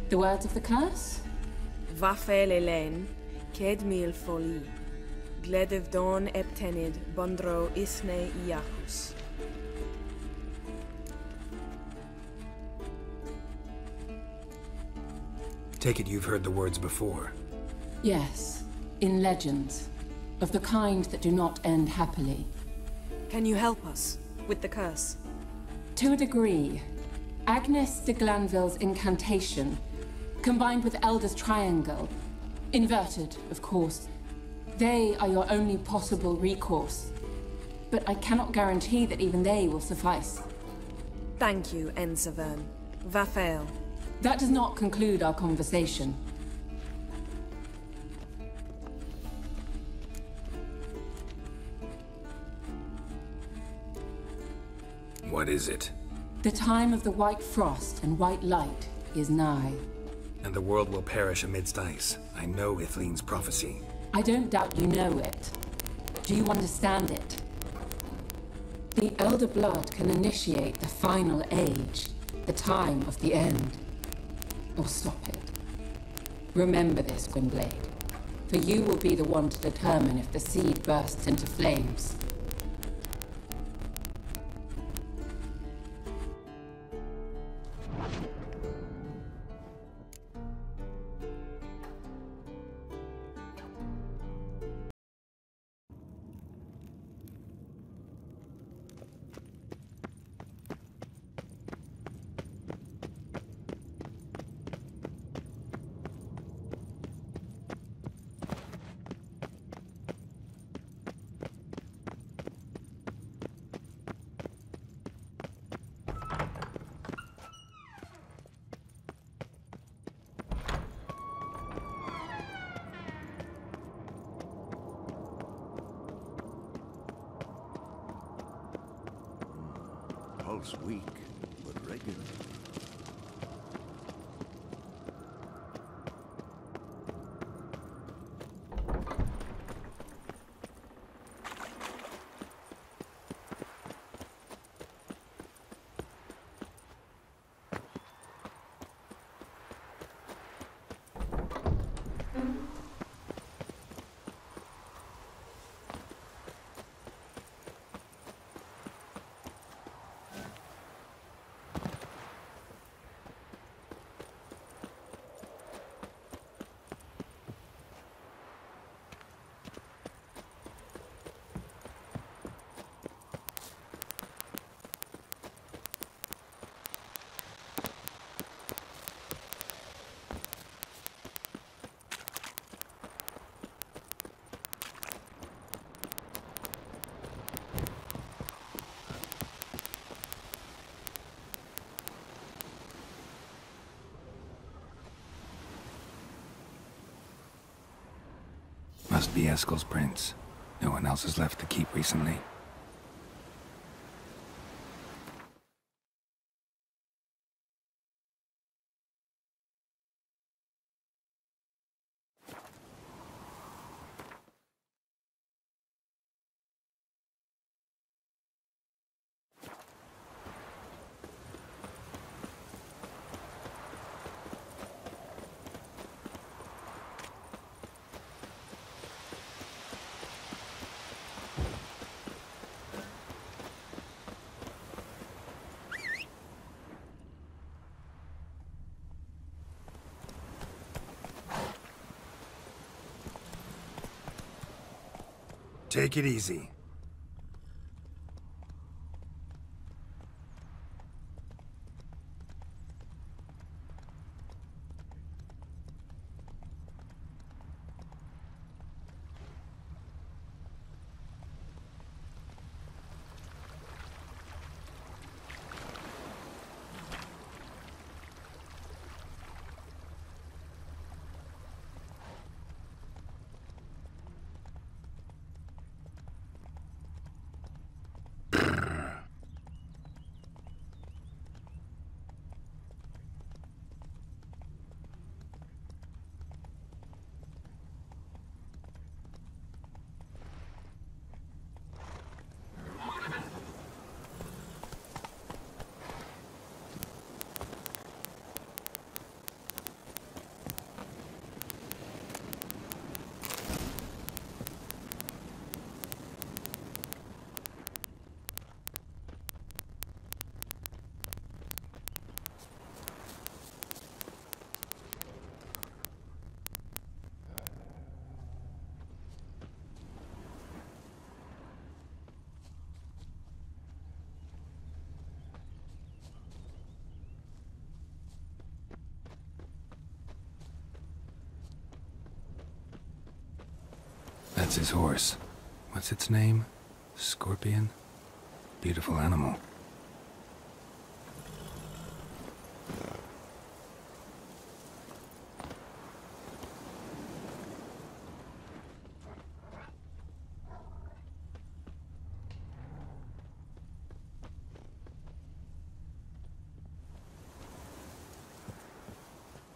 The words of the curse? Vafel Elaine, Ked mil foli, Gledev don eptenid, Bondro isne iachus. Take it you've heard the words before. Yes, in legends. Of the kind that do not end happily. Can you help us with the curse? To a degree. Agnes de Glanville's incantation, combined with Elder's triangle, inverted, of course. They are your only possible recourse. but I cannot guarantee that even they will suffice. Thank you, Ensavern. Vafael. That does not conclude our conversation. What is it? The time of the white frost and white light is nigh. And the world will perish amidst ice. I know Ithleen's prophecy. I don't doubt you know it. Do you understand it? The Elder Blood can initiate the final age, the time of the end. Or stop it. Remember this, Gwynblade. For you will be the one to determine if the seed bursts into flames. Pulse weak, but regular. Must be Eskel's prints. No one else has left the keep recently. Take it easy. That's his horse. What's its name? Scorpion? Beautiful animal.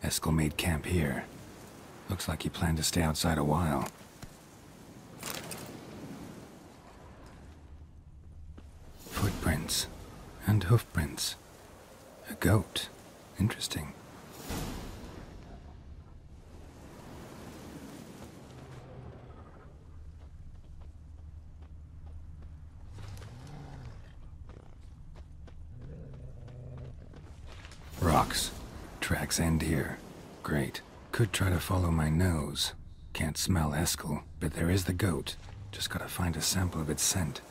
Eskel made camp here. Looks like he planned to stay outside a while. Footprints. And hoofprints. A goat. Interesting. Rocks. Tracks end here. Great. Could try to follow my nose. Can't smell Eskel, but there is the goat. Just gotta find a sample of its scent.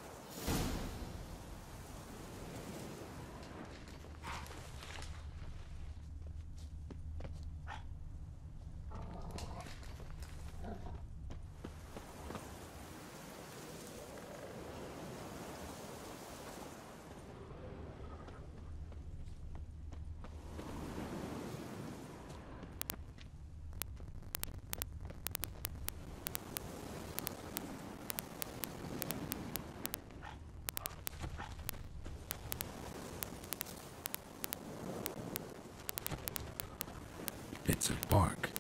Bits of bark.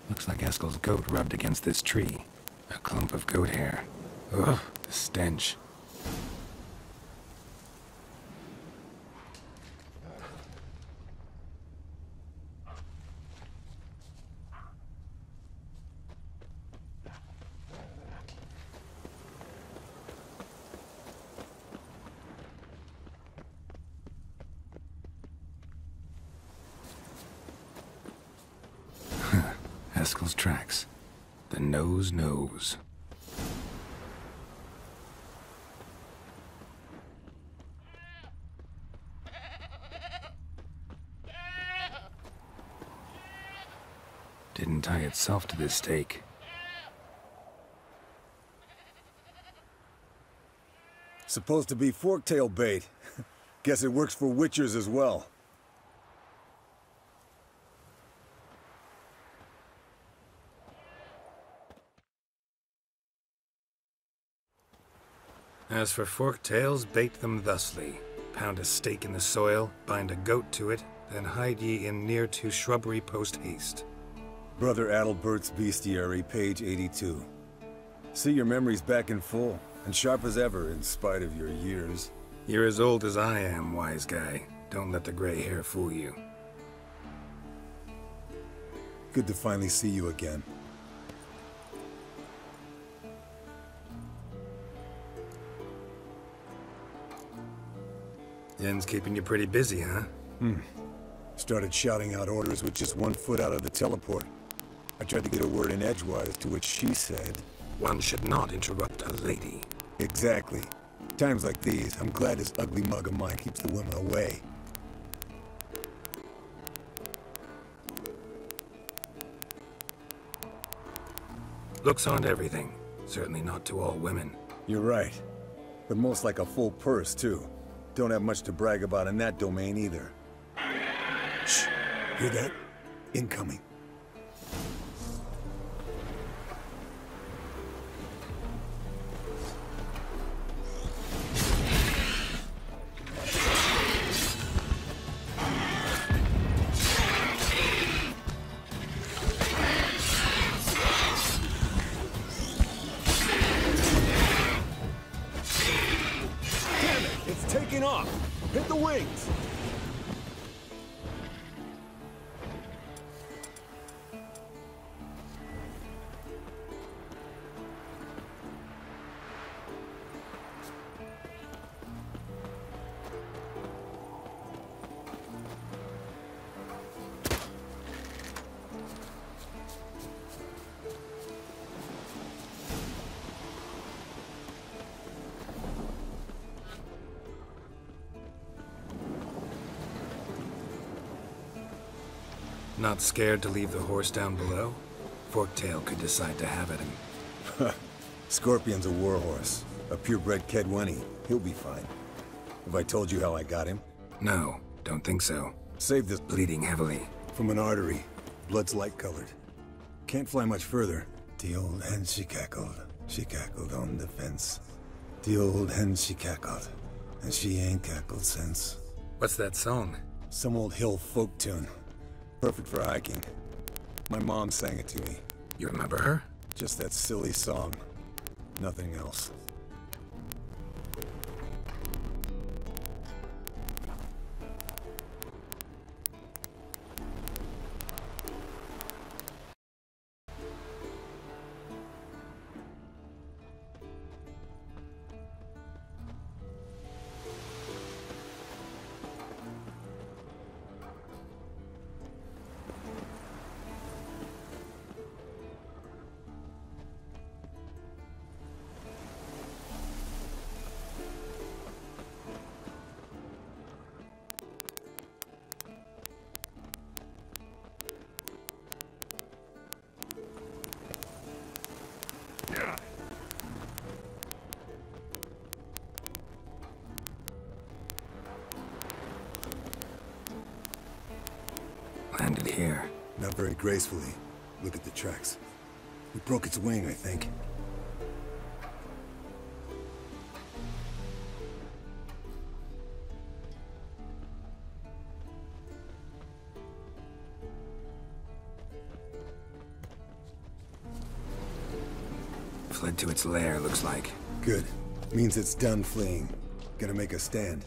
Looks like Eskel's goat rubbed against this tree. A clump of goat hair. Ugh, the stench. Eskel's tracks. The nose knows. Didn't tie itself to this stake. Supposed to be Forktail bait. Guess it works for witchers as well. As for Forktails, bait them thusly. Pound a stake in the soil, bind a goat to it, then hide ye in near to shrubbery post haste. Brother Adalbert's Bestiary, page 82. See your memories back in full, and sharp as ever in spite of your years. You're as old as I am, wise guy. Don't let the gray hair fool you. Good to finally see you again. Yen's keeping you pretty busy, huh? Started shouting out orders with just 1 foot out of the teleport. I tried to get a word in edgewise, to which she said... One should not interrupt a lady. Exactly. Times like these, I'm glad this ugly mug of mine keeps the women away. Looks aren't everything. Certainly not to all women. You're right. But most like a full purse, too. Don't have much to brag about in that domain, either. Shh. Hear that? Incoming. Taking off! Hit the wings! Not scared to leave the horse down below? Forktail could decide to have at him. Scorpion's a warhorse. A purebred Kedwenny. He'll be fine. Have I told you how I got him? No, don't think so. Saved this bleeding heavily. From an artery. Blood's light-colored. Can't fly much further. The old hen, she cackled. She cackled on the fence. The old hen, she cackled. And she ain't cackled since. What's that song? Some old hill folk tune. Perfect for hiking. My mom sang it to me. You remember her? Just that silly song. Nothing else. Landed here. Not very gracefully. Look at the tracks. We broke its wing, I think. Fled to its lair, looks like. Good. Means it's done fleeing. Gonna make a stand.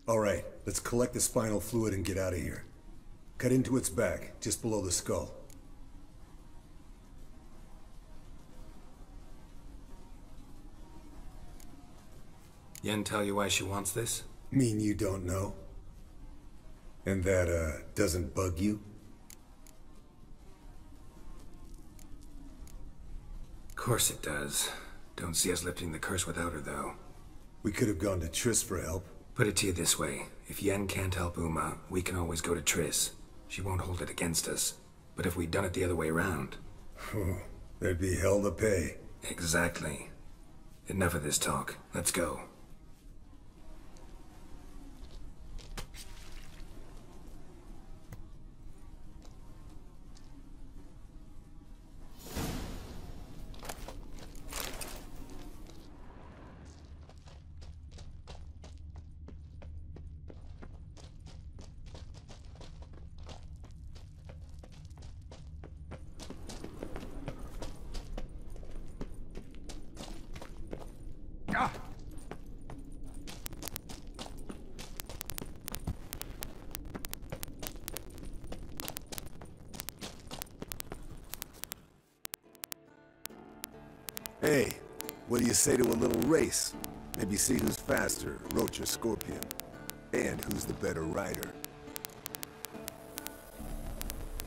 Alright, let's collect the spinal fluid and get out of here. Cut into its back, just below the skull. Yen tell you why she wants this? Mean you don't know? And that, doesn't bug you? Course it does. Don't see us lifting the curse without her, though. We could have gone to Triss for help. Put it to you this way. If Yen can't help Uma, we can always go to Triss. She won't hold it against us. But if we'd done it the other way around... there'd be hell to pay. Exactly. Enough of this talk. Let's go. What do you say to a little race? Maybe see who's faster, Roach or Scorpion. And who's the better rider.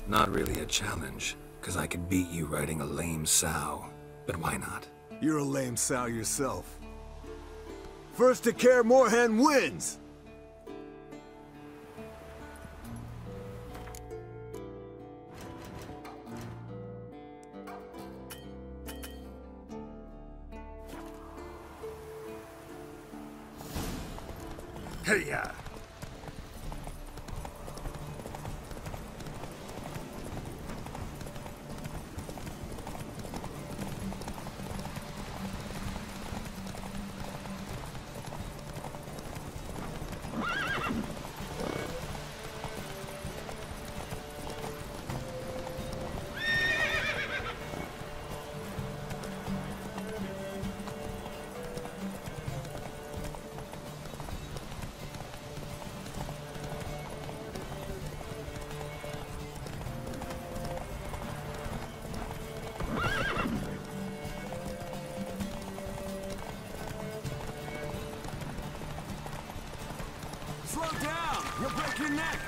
Not really a challenge, because I could beat you riding a lame sow. But why not? You're a lame sow yourself. First to Kaer Morhen wins! Hey-ya! Slow down! You'll break your neck!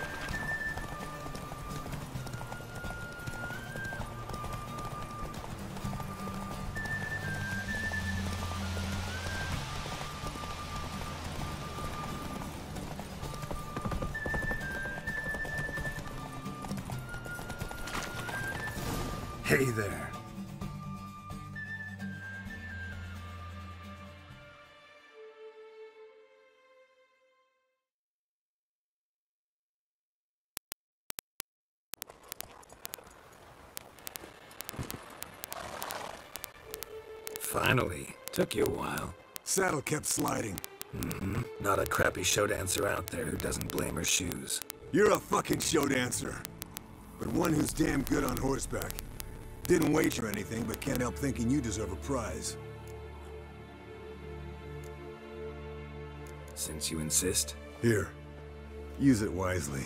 Hey there. Finally. Took you a while. Saddle kept sliding. Not a crappy show dancer out there who doesn't blame her shoes. You're a fucking show dancer. But one who's damn good on horseback. Didn't wager anything, but can't help thinking you deserve a prize. Since you insist. Here. Use it wisely.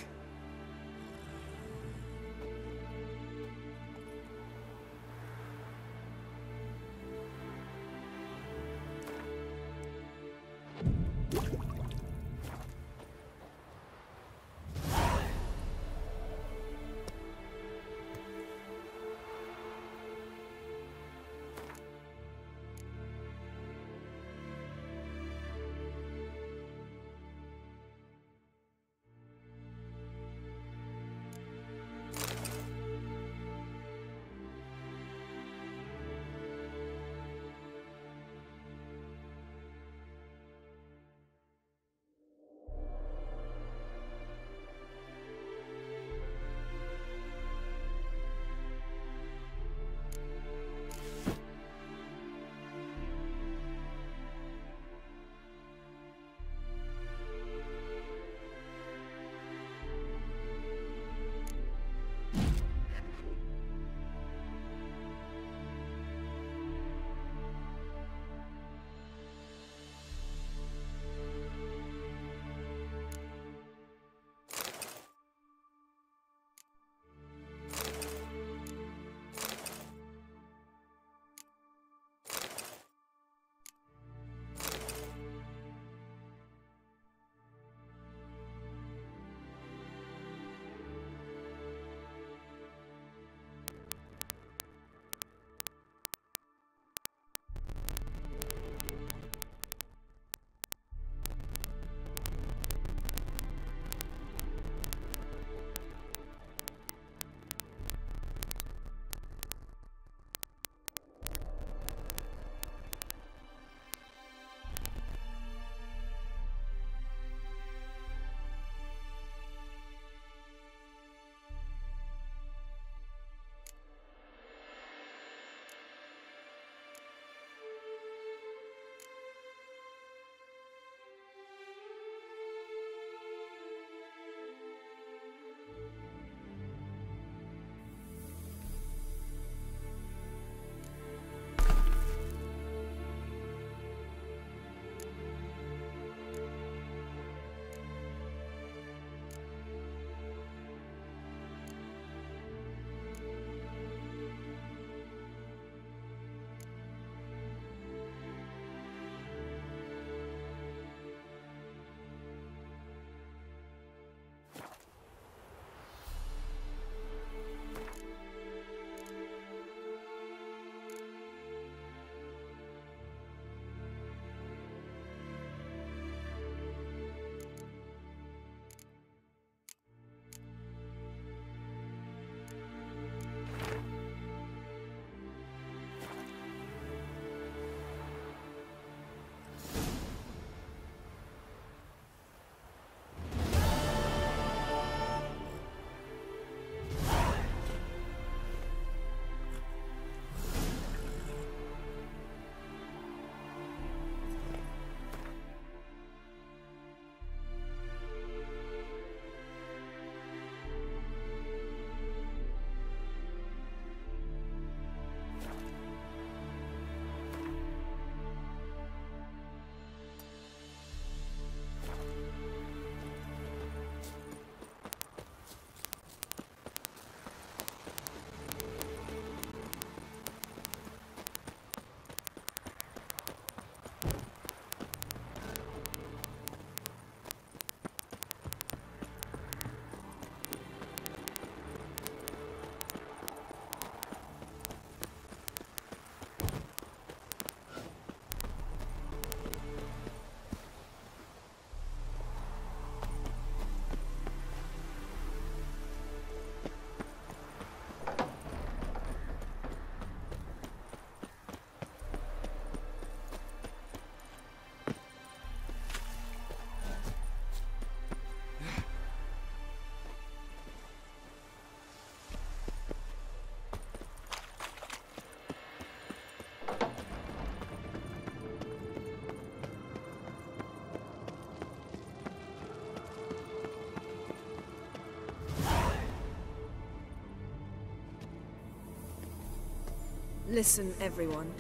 Listen, everyone.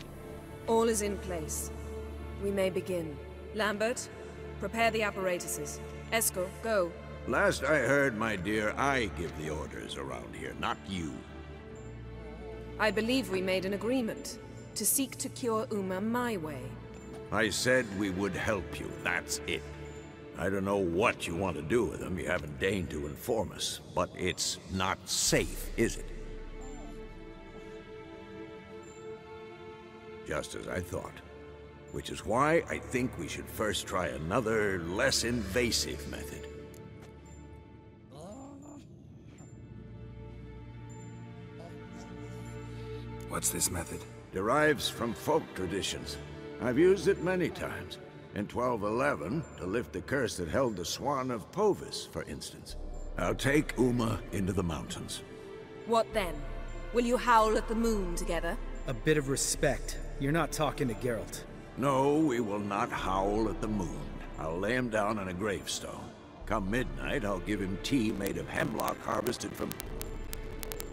All is in place. We may begin. Lambert, prepare the apparatuses. Eskel, go. Last I heard, my dear, I give the orders around here, not you. I believe we made an agreement to seek to cure Uma my way. I said we would help you, that's it. I don't know what you want to do with them, you haven't deigned to inform us, but it's not safe, is it? Just as I thought. Which is why I think we should first try another, less invasive method. What's this method? Derives from folk traditions. I've used it many times. In 1211, to lift the curse that held the Swan of Povis, for instance. I'll take Uma into the mountains. What then? Will you howl at the moon together? A bit of respect. You're not talking to Geralt. No, we will not howl at the moon. I'll lay him down on a gravestone. Come midnight, I'll give him tea made of hemlock harvested from...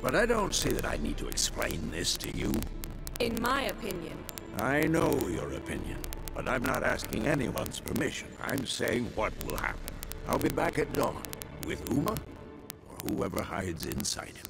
But I don't see that I need to explain this to you. In my opinion. I know your opinion, but I'm not asking anyone's permission. I'm saying what will happen. I'll be back at dawn, with Uma, or whoever hides inside him.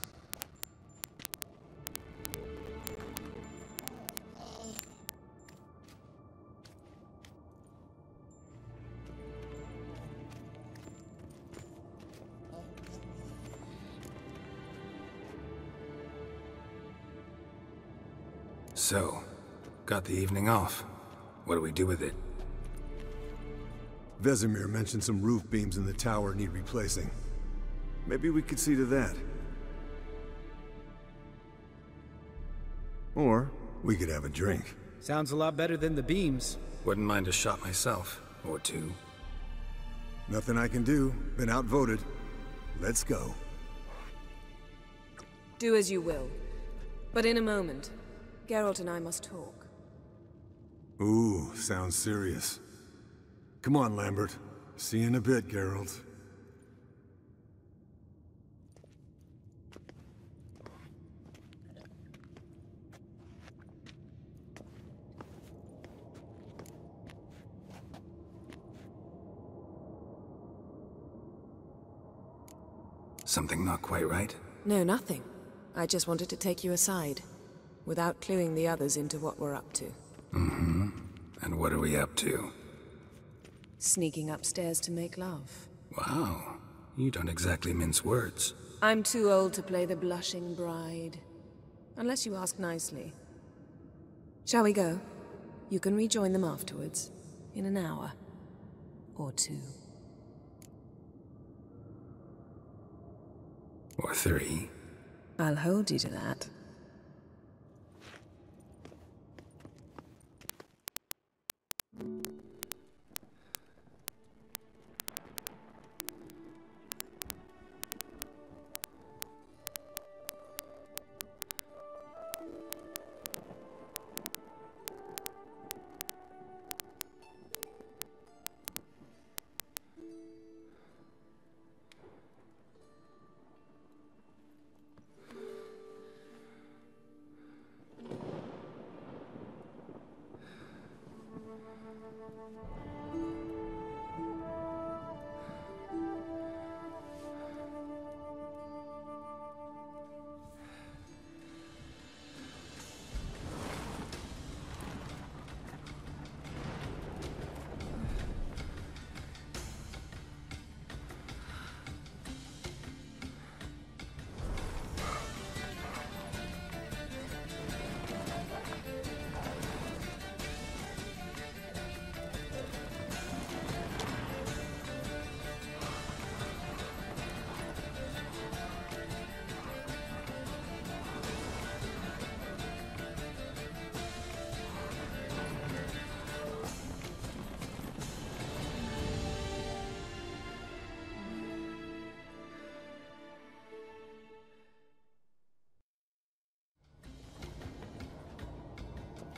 So, got the evening off. What do we do with it? Vesemir mentioned some roof beams in the tower need replacing. Maybe we could see to that. Or we could have a drink. Sounds a lot better than the beams. Wouldn't mind a shot myself, or two. Nothing I can do. Been outvoted. Let's go. Do as you will. But in a moment, Geralt and I must talk. Ooh, sounds serious. Come on, Lambert. See you in a bit, Geralt. Something not quite right? No, nothing. I just wanted to take you aside, without cluing the others into what we're up to. Mm-hmm. And what are we up to? Sneaking upstairs to make love. Wow. You don't exactly mince words. I'm too old to play the blushing bride. Unless you ask nicely. Shall we go? You can rejoin them afterwards. In an hour. Or two. Or 3. I'll hold you to that.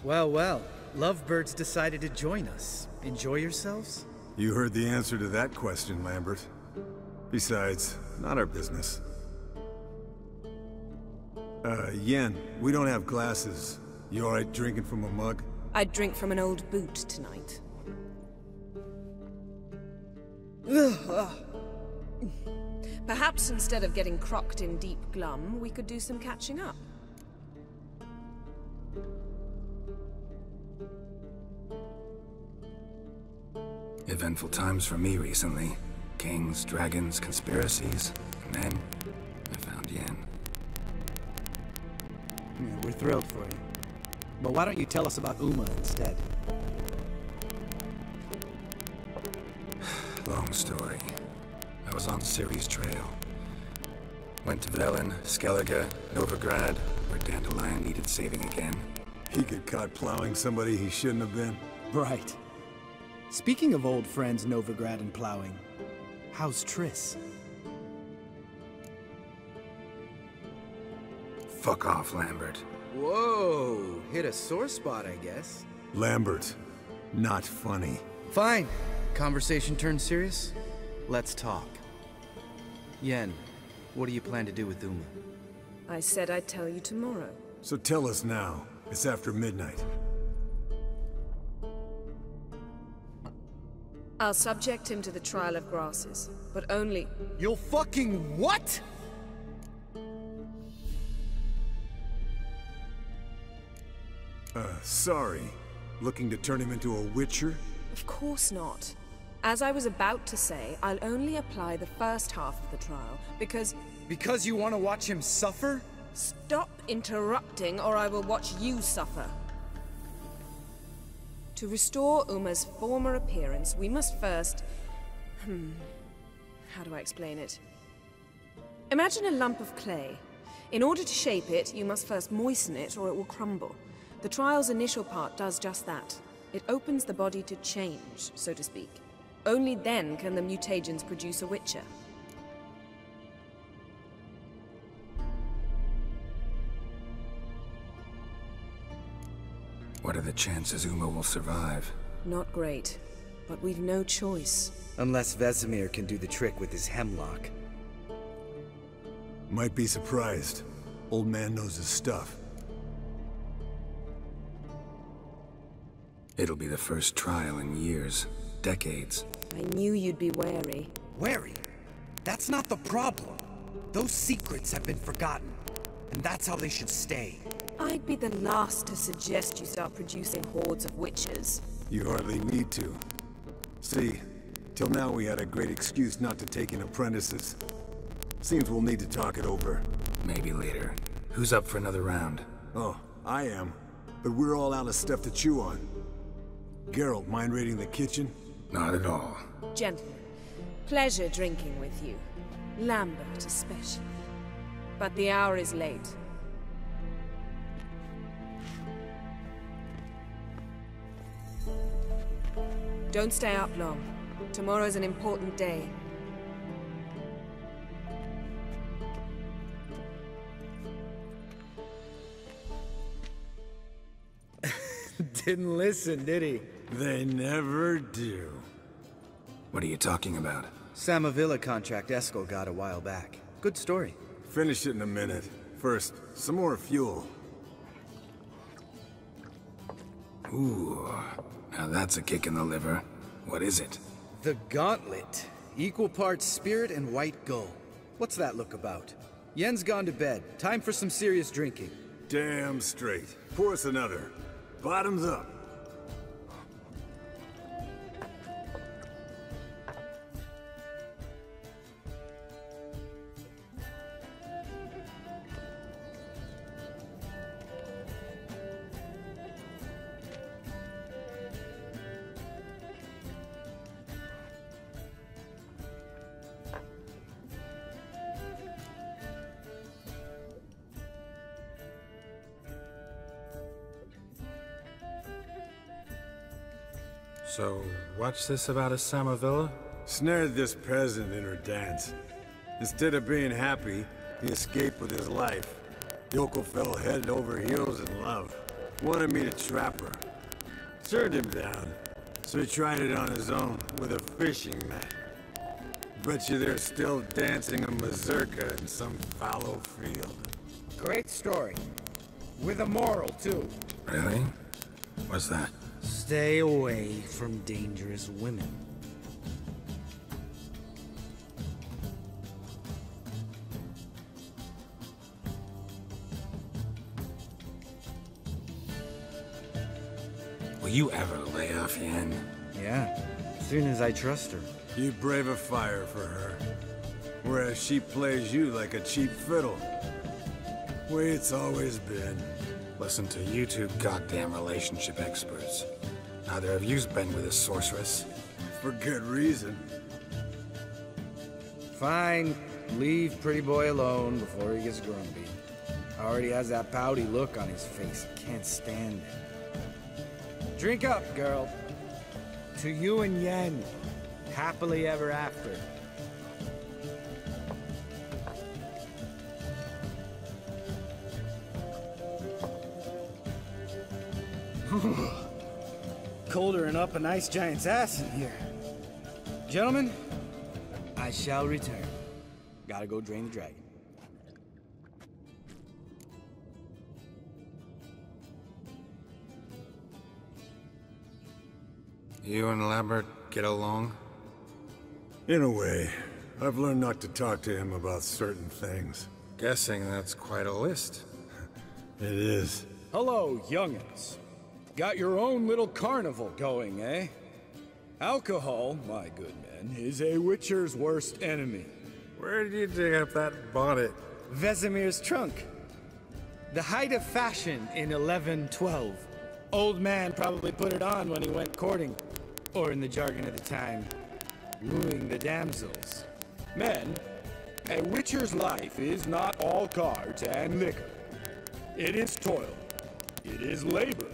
Well, well. Lovebirds decided to join us. Enjoy yourselves? You heard the answer to that question, Lambert. Besides, not our business. Yen, we don't have glasses. You alright drinking from a mug? I'd drink from an old boot tonight. Perhaps instead of getting crocked in deep glum, we could do some catching up. Eventful times for me recently. Kings, dragons, conspiracies, and then I found Yen. Yeah, we're thrilled for you. But why don't you tell us about Uma instead? Long story. I was on Ciri's trail. Went to Velen, Skellige, Novigrad, where Dandelion needed saving again. He got caught plowing somebody he shouldn't have been. Right. Speaking of old friends Novigrad and plowing, how's Triss? Fuck off, Lambert. Whoa, hit a sore spot, I guess. Lambert, not funny. Fine. Conversation turned serious? Let's talk. Yen, what do you plan to do with Uma? I said I'd tell you tomorrow. So tell us now. It's after midnight. I'll subject him to the trial of grasses, but only... You'll fucking what?! Sorry. Looking to turn him into a witcher? Of course not. As I was about to say, I'll only apply the first half of the trial, because... Because you want to watch him suffer? Stop interrupting, or I will watch you suffer. To restore Uma's former appearance, we must first... How do I explain it? Imagine a lump of clay. In order to shape it, you must first moisten it, or it will crumble. The trial's initial part does just that. It opens the body to change, so to speak. Only then can the mutagens produce a witcher. What are the chances Uma will survive? Not great, but we've no choice. Unless Vesemir can do the trick with his hemlock. Might be surprised. Old man knows his stuff. It'll be the first trial in years, decades. I knew you'd be wary. Wary? That's not the problem. Those secrets have been forgotten, and that's how they should stay. I'd be the last to suggest you start producing hordes of witches. You hardly need to. See, till now we had a great excuse not to take in apprentices. Seems we'll need to talk it over. Maybe later. Who's up for another round? Oh, I am. But we're all out of stuff to chew on. Geralt, mind raiding the kitchen? Not at all. Gentlemen, pleasure drinking with you. Lambert especially. But the hour is late. Don't stay up long. Tomorrow's an important day. Didn't listen, did he? They never do. What are you talking about? Samavilla contract Eskel got a while back. Good story. Finish it in a minute. First, some more fuel. Ooh, now that's a kick in the liver. What is it? The Gauntlet. Equal parts spirit and white gold. What's that look about? Yen's gone to bed. Time for some serious drinking. Damn straight. Pour us another. Bottoms up. So, what's this about a Samavilla? Snared this peasant in her dance. Instead of being happy, he escaped with his life. Yoko fell head over heels in love. Wanted me to trap her. Turned him down. So he tried it on his own, with a fishing net. Bet you they're still dancing a mazurka in some fallow field. Great story. With a moral, too. Really? What's that? Stay away from dangerous women. Will you ever lay off, Yen? Yeah, as soon as I trust her. You brave a fire for her, whereas she plays you like a cheap fiddle. Way it's always been. Listen to you two goddamn relationship experts. Neither of you's been with a sorceress. For good reason. Fine. Leave pretty boy alone before he gets grumpy. Already has that pouty look on his face. Can't stand it. Drink up, girl. To you and Yen. Happily ever after. Colder and up a nice giant's ass in here. Gentlemen, I shall return. Gotta go drain the dragon. You and Lambert get along? In a way. I've learned not to talk to him about certain things. Guessing that's quite a list. It is. Hello, young'uns. Got your own little carnival going, eh? Alcohol, my good men, is a witcher's worst enemy. Where did you dig up that bonnet? Vesemir's trunk. The height of fashion in 1112. Old man probably put it on when he went courting. Or in the jargon of the time, wooing the damsels. Men, a witcher's life is not all cards and liquor. It is toil. It is labor.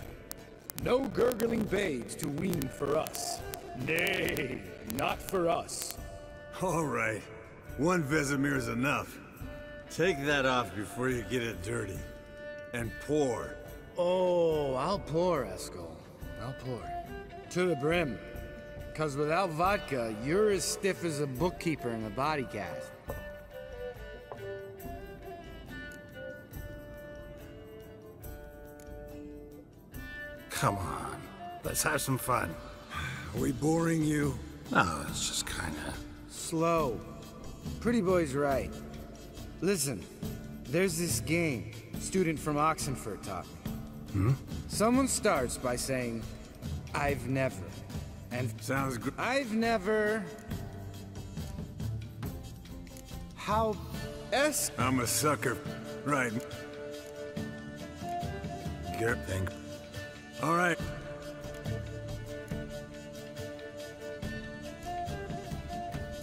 No gurgling babes to wean for us. Nay, not for us. All right. One Vesemir's enough. Take that off before you get it dirty. And pour. Oh, I'll pour, Eskel. I'll pour. To the brim. 'Cause without vodka, you're as stiff as a bookkeeper in a body cast. Come on, let's have some fun. Are we boring you? No, it's just kinda... Slow. Pretty boy's right. Listen, there's this game student from Oxenford taught me. Hmm? Someone starts by saying, I've never. And sounds good. I've never. How I'm a sucker. Right. Good thing. All right.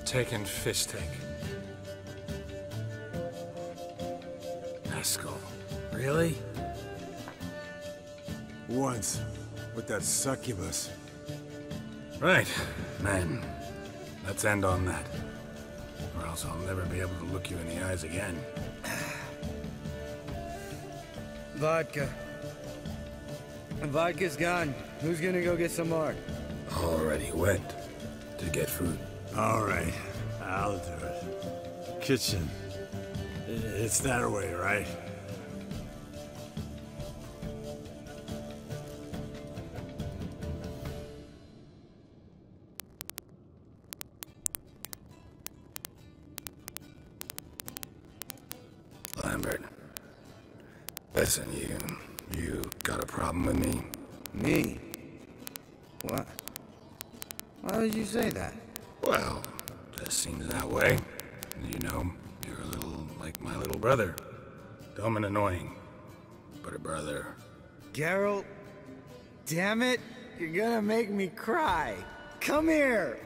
Taking fist take. Eskel. Really? Once. With that succubus. Right, man. Let's end on that. Or else I'll never be able to look you in the eyes again. Vodka. Vodka's gone. Who's gonna go get some more? Already went to get food. All right, I'll do it. Kitchen. It's that way, right? Lambert. Listen, you got a problem with me? Me? What? Why would you say that? Well, just seems that way. You know, you're a little like my little brother. Dumb and annoying, but a brother. Geralt, damn it, you're gonna make me cry. Come here!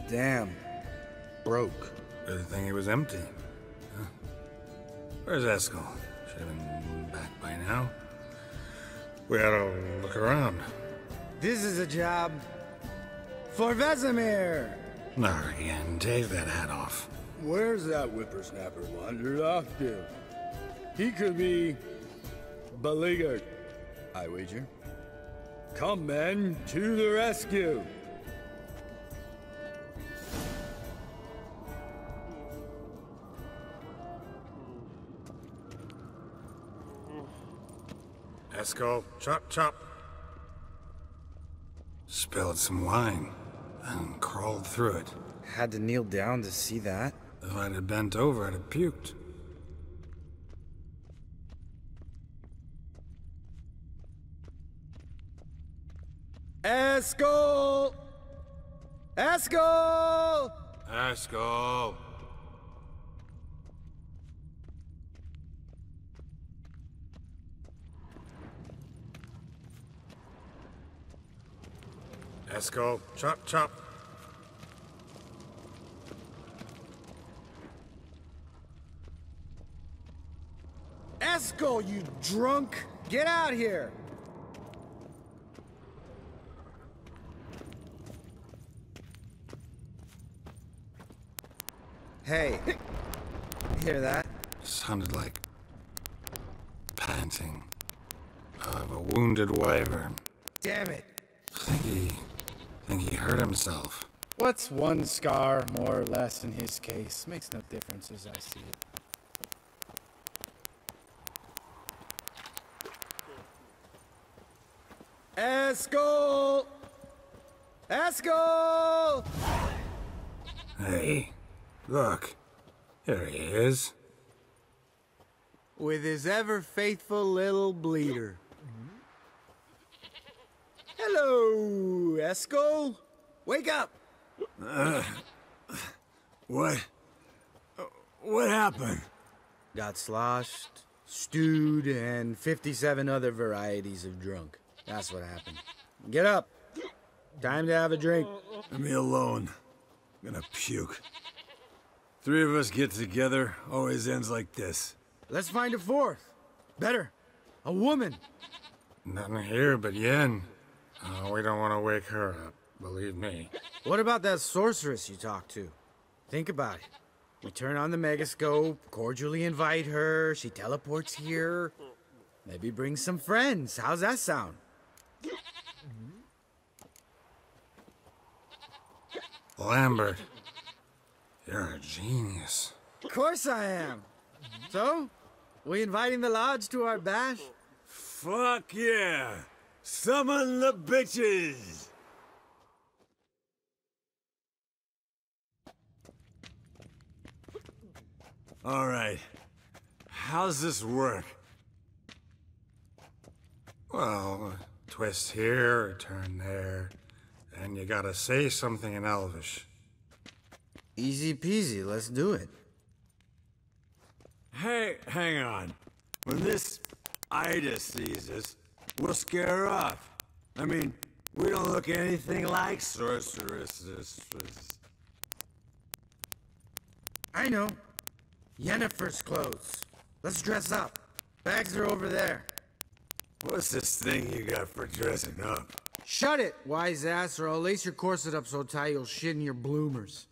Damn. Broke. Good thing it was empty. Huh? Where's Eskel? Should have been back by now. We ought to look around. This is a job for Vesemir! Not again. Take that hat off. Where's that whippersnapper wandered off to? He could be beleaguered, I wager. Come, men, to the rescue! Esco, chop chop. Spilled some wine and crawled through it. Had to kneel down to see that. If I'd have bent over, I'd have puked. Esco! Esco! Esco! Esco, chop chop. Esco, you drunk! Get out here! Hey, hear that? Sounded like panting of a wounded wyvern. Damn it! Think he hurt himself. What's one scar more or less in his case? Makes no difference as I see it. Esco! Esco! Hey, look. There he is. With his ever faithful little bleeder. Hello, Esco. Wake up. What happened? Got sloshed, stewed, and 57 other varieties of drunk. That's what happened. Get up. Time to have a drink. Leave me alone. I'm gonna puke. Three of us get together, always ends like this. Let's find a fourth. Better. A woman. Nothing here but Yen. We don't want to wake her up, believe me. What about that sorceress you talked to? Think about it. We turn on the megascope, cordially invite her, she teleports here. Maybe bring some friends. How's that sound? Lambert, you're a genius. Of course I am. So, we inviting the lodge to our bash? Fuck yeah! Summon the bitches! Alright. How's this work? Well, twist here, turn there, and you gotta say something in Elvish. Easy peasy, let's do it. Hey, hang on. When this Ida sees us, we'll scare her off. I mean, we don't look anything like sorceresses. I know. Yennefer's clothes. Let's dress up. Bags are over there. What's this thing you got for dressing up? Shut it, wise ass, or I'll lace your corset up so tight you'll shit in your bloomers.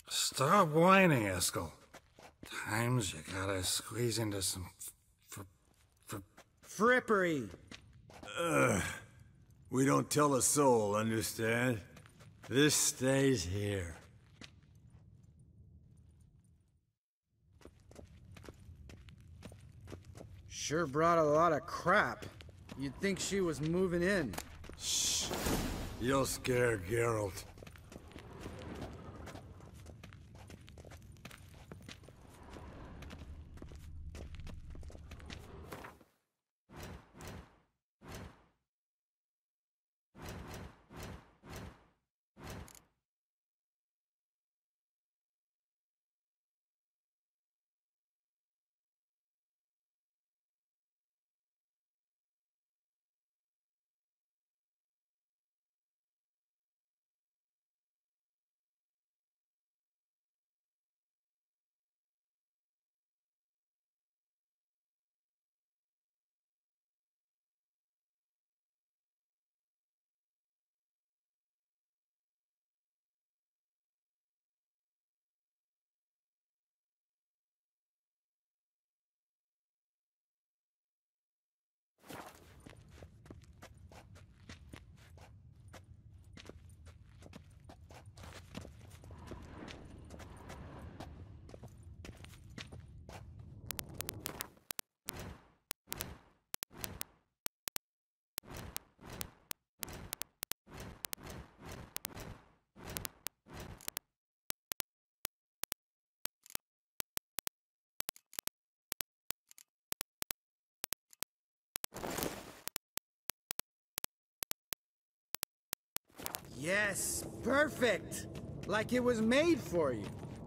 Stop whining, Eskel. Times you gotta squeeze into some frippery. We don't tell a soul, understand? This stays here. Sure brought a lot of crap. You'd think she was moving in. Shh. You'll scare Geralt. Yes, perfect. Like it was made for you.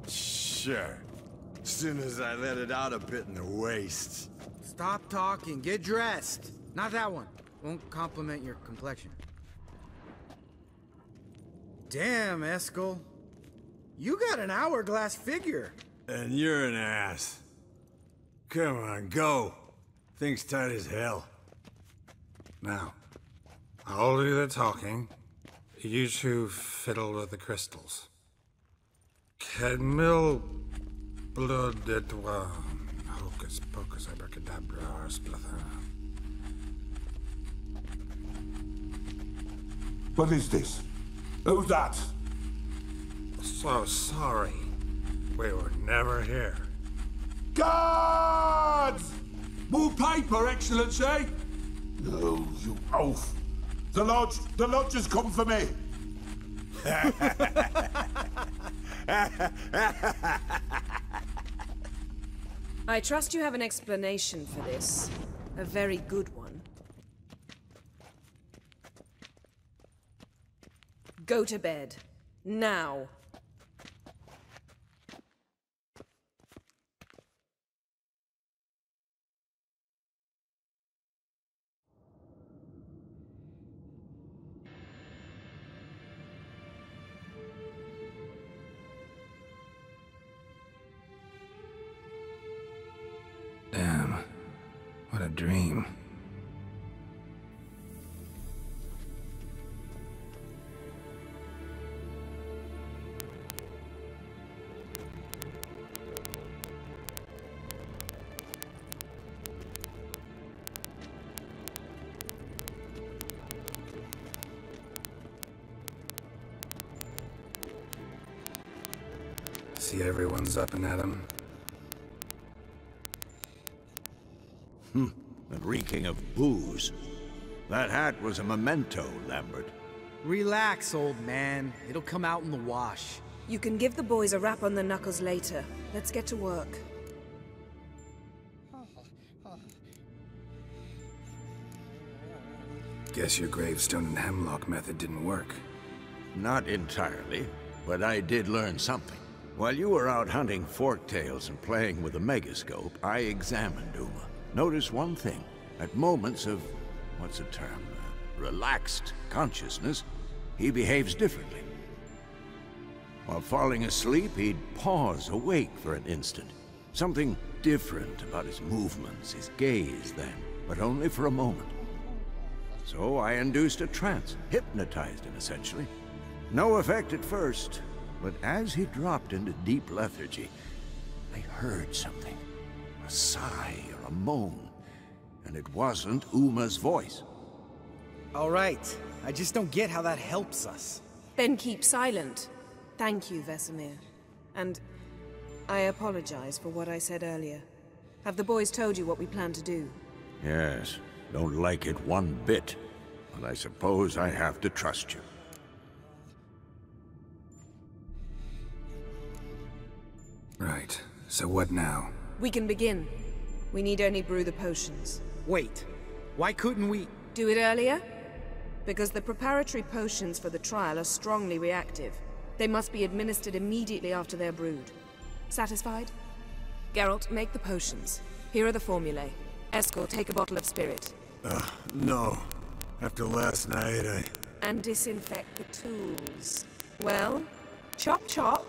Sure. As soon as I let it out a bit in the waist. Stop talking, get dressed. Not that one. Won't compliment your complexion. Damn, Eskel. You got an hourglass figure. And you're an ass. Come on, go. Thing's tight as hell. Now, I'll do the talking. You two fiddle with the crystals. Cadmil blood et hocus pocus abracadabra splather. What is this? Who's that? So sorry. We were never here. Guards! More paper, Excellency! No, you oaf. The lodge has come for me. I trust you have an explanation for this. A very good one. Go to bed. Now. Damn. What a dream. See everyone's up and at 'em. And reeking of booze. That hat was a memento, Lambert. Relax, old man. It'll come out in the wash. You can give the boys a rap on the knuckles later. Let's get to work. Guess your gravestone and hemlock method didn't work. Not entirely, but I did learn something. While you were out hunting forktails and playing with a megascope, I examined Uma. Notice one thing. At moments of, what's the term, relaxed consciousness, he behaves differently. While falling asleep, he'd pause awake for an instant. Something different about his movements, his gaze then, but only for a moment. So I induced a trance, hypnotized him essentially. No effect at first, but as he dropped into deep lethargy, I heard something. A sigh or a moan, and it wasn't Uma's voice. All right, I just don't get how that helps us. Then keep silent. Thank you, Vesemir. And I apologize for what I said earlier. Have the boys told you what we plan to do? Yes, don't like it one bit, but I suppose I have to trust you. Right, so what now? We can begin. We need only brew the potions. Wait, why couldn't we... Do it earlier? Because the preparatory potions for the trial are strongly reactive. They must be administered immediately after they're brewed. Satisfied? Geralt, make the potions. Here are the formulae. Eskel, take a bottle of spirit. No. After last night, And disinfect the tools. Well, chop chop.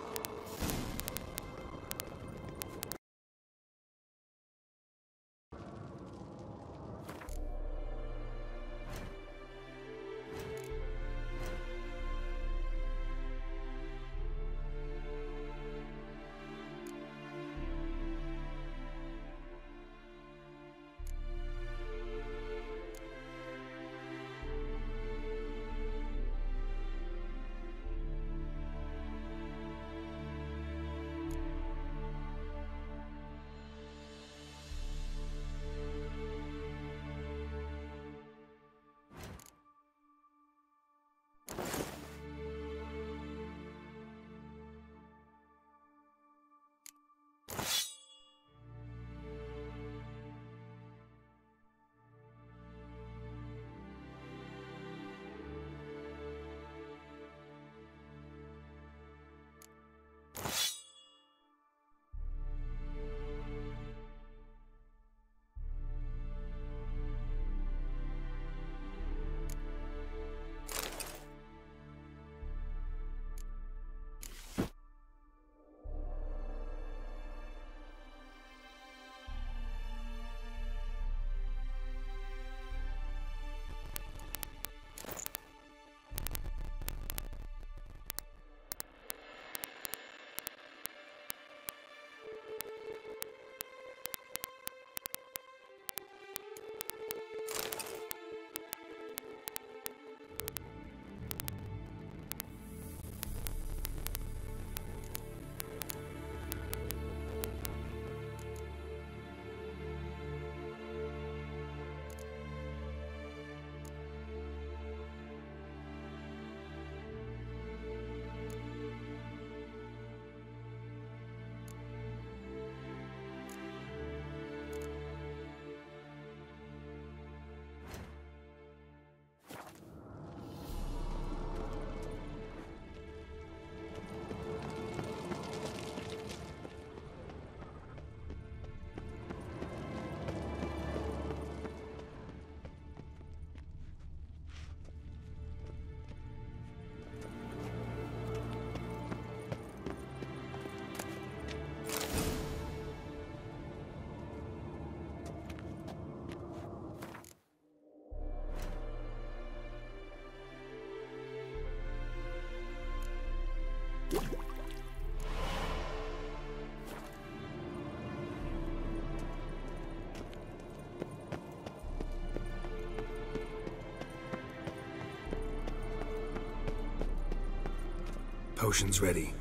Potion's ready.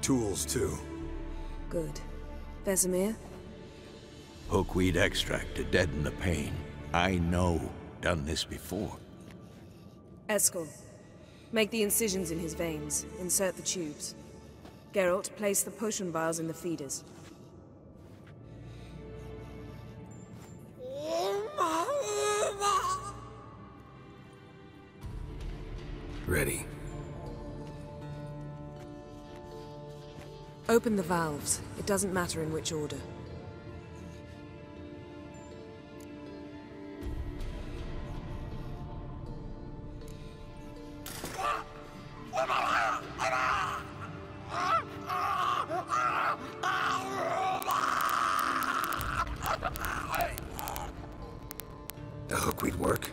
Tools, too. Good. Vesemir? Hookweed extract to deaden the pain. I know. Done this before. Eskel. Make the incisions in his veins. Insert the tubes. Geralt, place the potion vials in the feeders. Ready. Open the valves. It doesn't matter in which order. The hookweed work?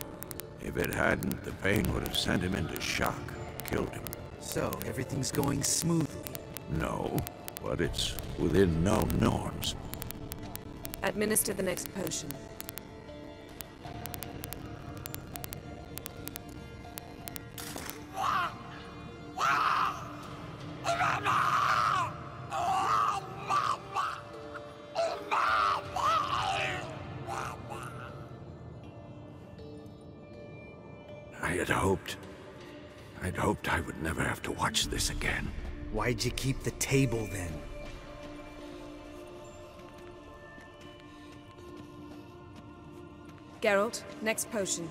If it hadn't, the pain would have sent him into shock, killed him. So, everything's going smoothly? No, but it's within known norms. Administer the next potion. I'd hoped I would never have to watch this again. Why'd you keep the table then? Geralt, next potion.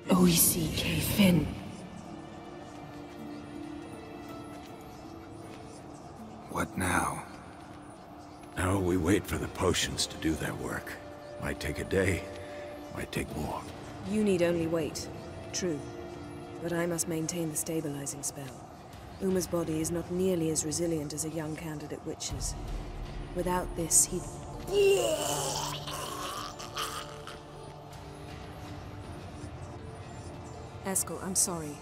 Oisi Fin. What now? Now we wait for the potions to do their work. Might take a day, might take more. You need only wait. True. But I must maintain the stabilizing spell. Uma's body is not nearly as resilient as a young candidate witch's. Without this, he'd... Eskel, I'm sorry.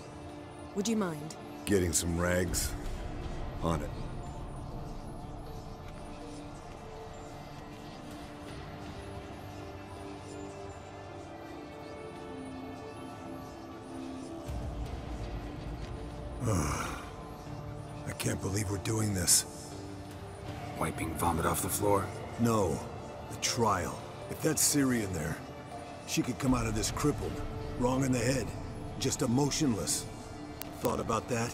Would you mind? Getting some rags? On it. I can't believe we're doing this. Wiping vomit off the floor? No. The trial. If that's Ciri in there, she could come out of this crippled, wrong in the head, just emotionless. Thought about that?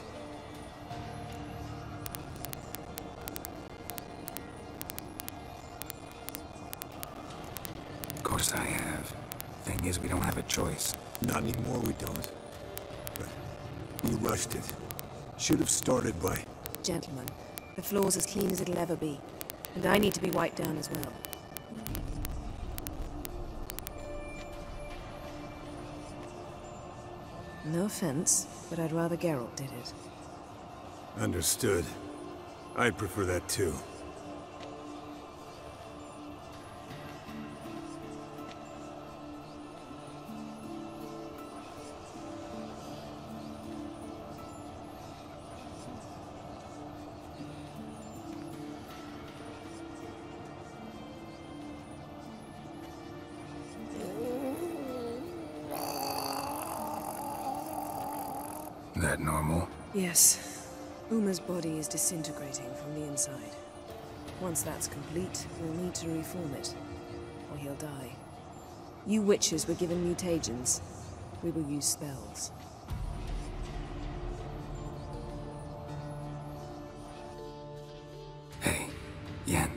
Of course I have. Thing is, we don't have a choice. Not anymore, we don't. But we rushed it. Should have started by... Gentlemen, the floor's as clean as it'll ever be. And I need to be wiped down as well. No offense, but I'd rather Geralt did it. Understood. I'd prefer that too. That normal? Yes. Uma's body is disintegrating from the inside. Once that's complete, we'll need to reform it, or he'll die. You witches were given mutagens. We will use spells. Hey, Yen,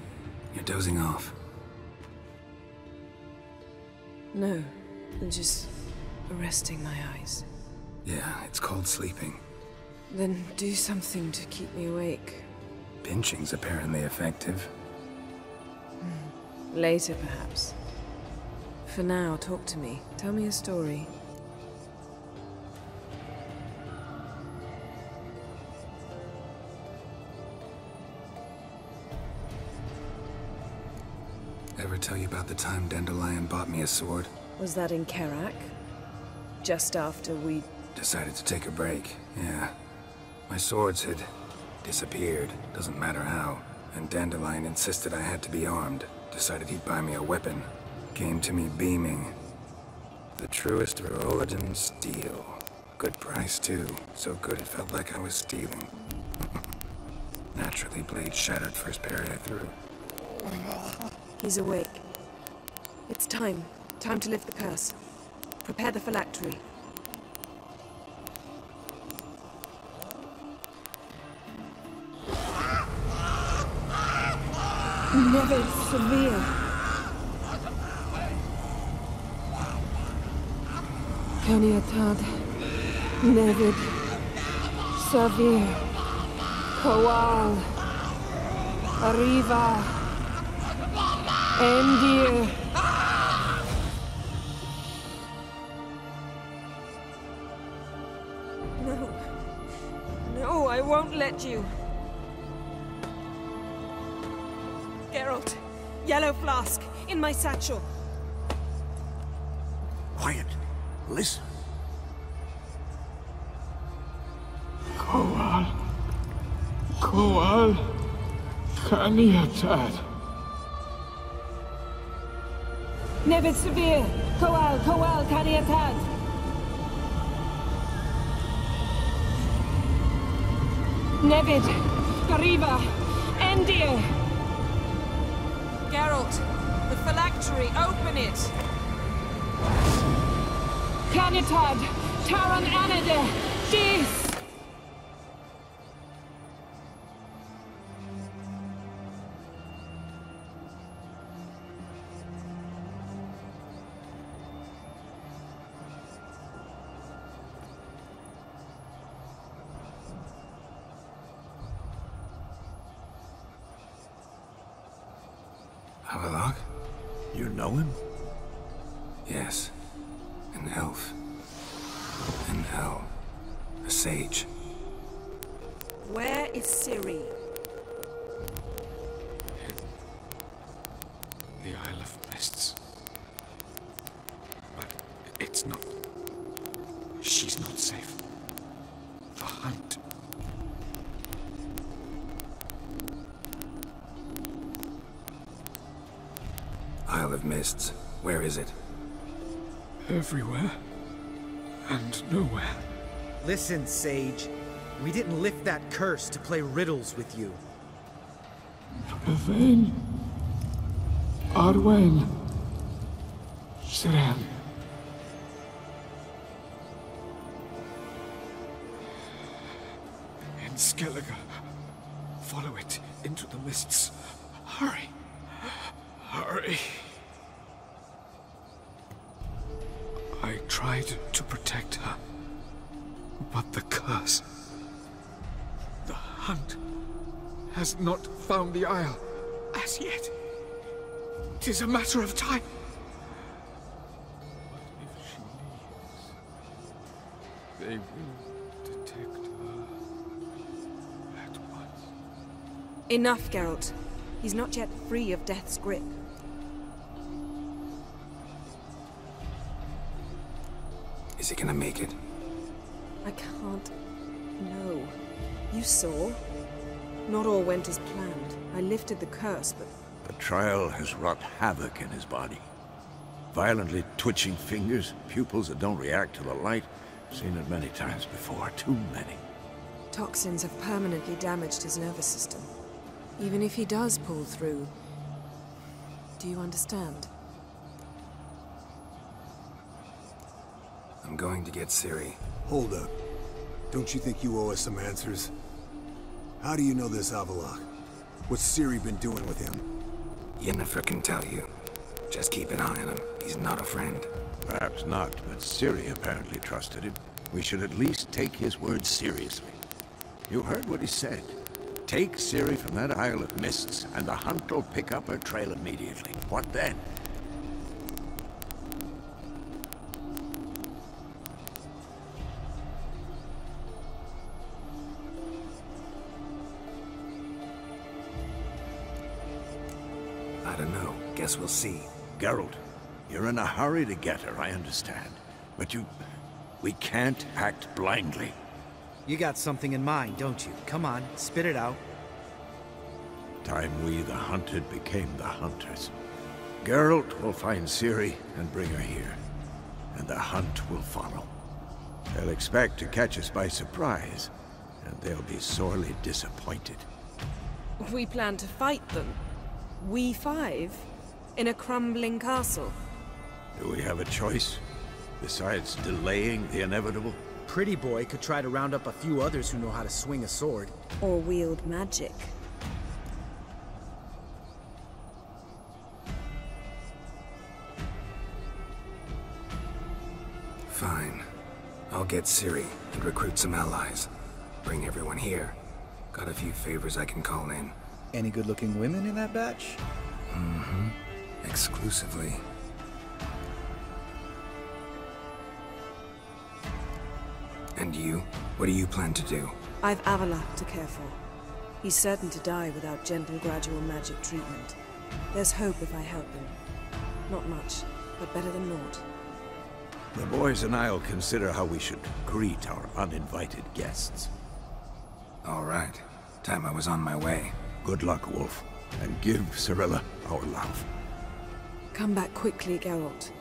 you're dozing off. No, I'm just arresting my eyes. Yeah, it's called sleeping. Then do something to keep me awake. Pinching's apparently effective. Later, perhaps. For now, talk to me. Tell me a story. Ever tell you about the time Dandelion bought me a sword? Was that in Kerak? Just after we... Decided to take a break, yeah. My swords had disappeared, doesn't matter how. And Dandelion insisted I had to be armed. Decided he'd buy me a weapon. Came to me beaming. The truest Rolodan steel. Good price, too. So good it felt like I was stealing. Naturally, blade shattered first parry I threw. He's awake. It's time. Time to lift the curse. Prepare the phylactery. Never severe. Caniatad. Nevid. Severe. Kowal. Arriva. Endir. No. No, I won't let you. Geralt, yellow flask, in my satchel. Quiet. Listen. Kowal. Kowal. Kaniatad. Nevid severe. Kowal, Kowal, Caniatad. Nevid. Gariva. Endir. Geralt, the phylactery, open it! Caniatad. Taran Anade. Dis. Havelock? You know him? Yes. An elf. An owl. A sage. Where is Ciri? The Isle of Mists. But it's not... She's not safe. The hunt. Isle of Mists. Where is it? Everywhere. And nowhere. Listen, Sage. We didn't lift that curse to play riddles with you. Yvain. Arwen. Siren. In Skellige. Follow it into the mists. Hurry. Hurry. I tried to protect her, but the curse... The hunt has not found the Isle as yet. 'Tis a matter of time. But if she leaves, they will detect her at once. Enough, Geralt. He's not yet free of death's grip. Is he gonna make it? I can't... No. You saw. Not all went as planned. I lifted the curse, but... The trial has wrought havoc in his body. Violently twitching fingers, pupils that don't react to the light. Seen it many times before, too many. Toxins have permanently damaged his nervous system. Even if he does pull through... Do you understand? I'm going to get Ciri. Hold up. Don't you think you owe us some answers? How do you know this Havelock? What's Ciri been doing with him? Yennefer can tell you. Just keep an eye on him. He's not a friend. Perhaps not, but Ciri apparently trusted him. We should at least take his words seriously. You heard what he said. Take Ciri from that Isle of Mists, and the hunt will pick up her trail immediately. What then? I don't know. Guess we'll see. Geralt, you're in a hurry to get her, I understand. But you We can't act blindly. You got something in mind, don't you? Come on, spit it out. Time we, the hunted, became the hunters. Geralt will find Ciri and bring her here, and the hunt will follow. They'll expect to catch us by surprise, and they'll be sorely disappointed. We plan to fight them. We five? In a crumbling castle? Do we have a choice, besides delaying the inevitable? Pretty Boy could try to round up a few others who know how to swing a sword. Or wield magic. Fine. I'll get Ciri and recruit some allies. Bring everyone here. Got a few favors I can call in. Any good-looking women in that batch? Mm-hmm. Exclusively. And you? What do you plan to do? I've Avalok to care for. He's certain to die without gentle, gradual magic treatment. There's hope if I help him. Not much, but better than naught. The boys and I'll consider how we should greet our uninvited guests. All right. Time I was on my way. Good luck, Wolf. And give Cirilla our love. Come back quickly, Geralt.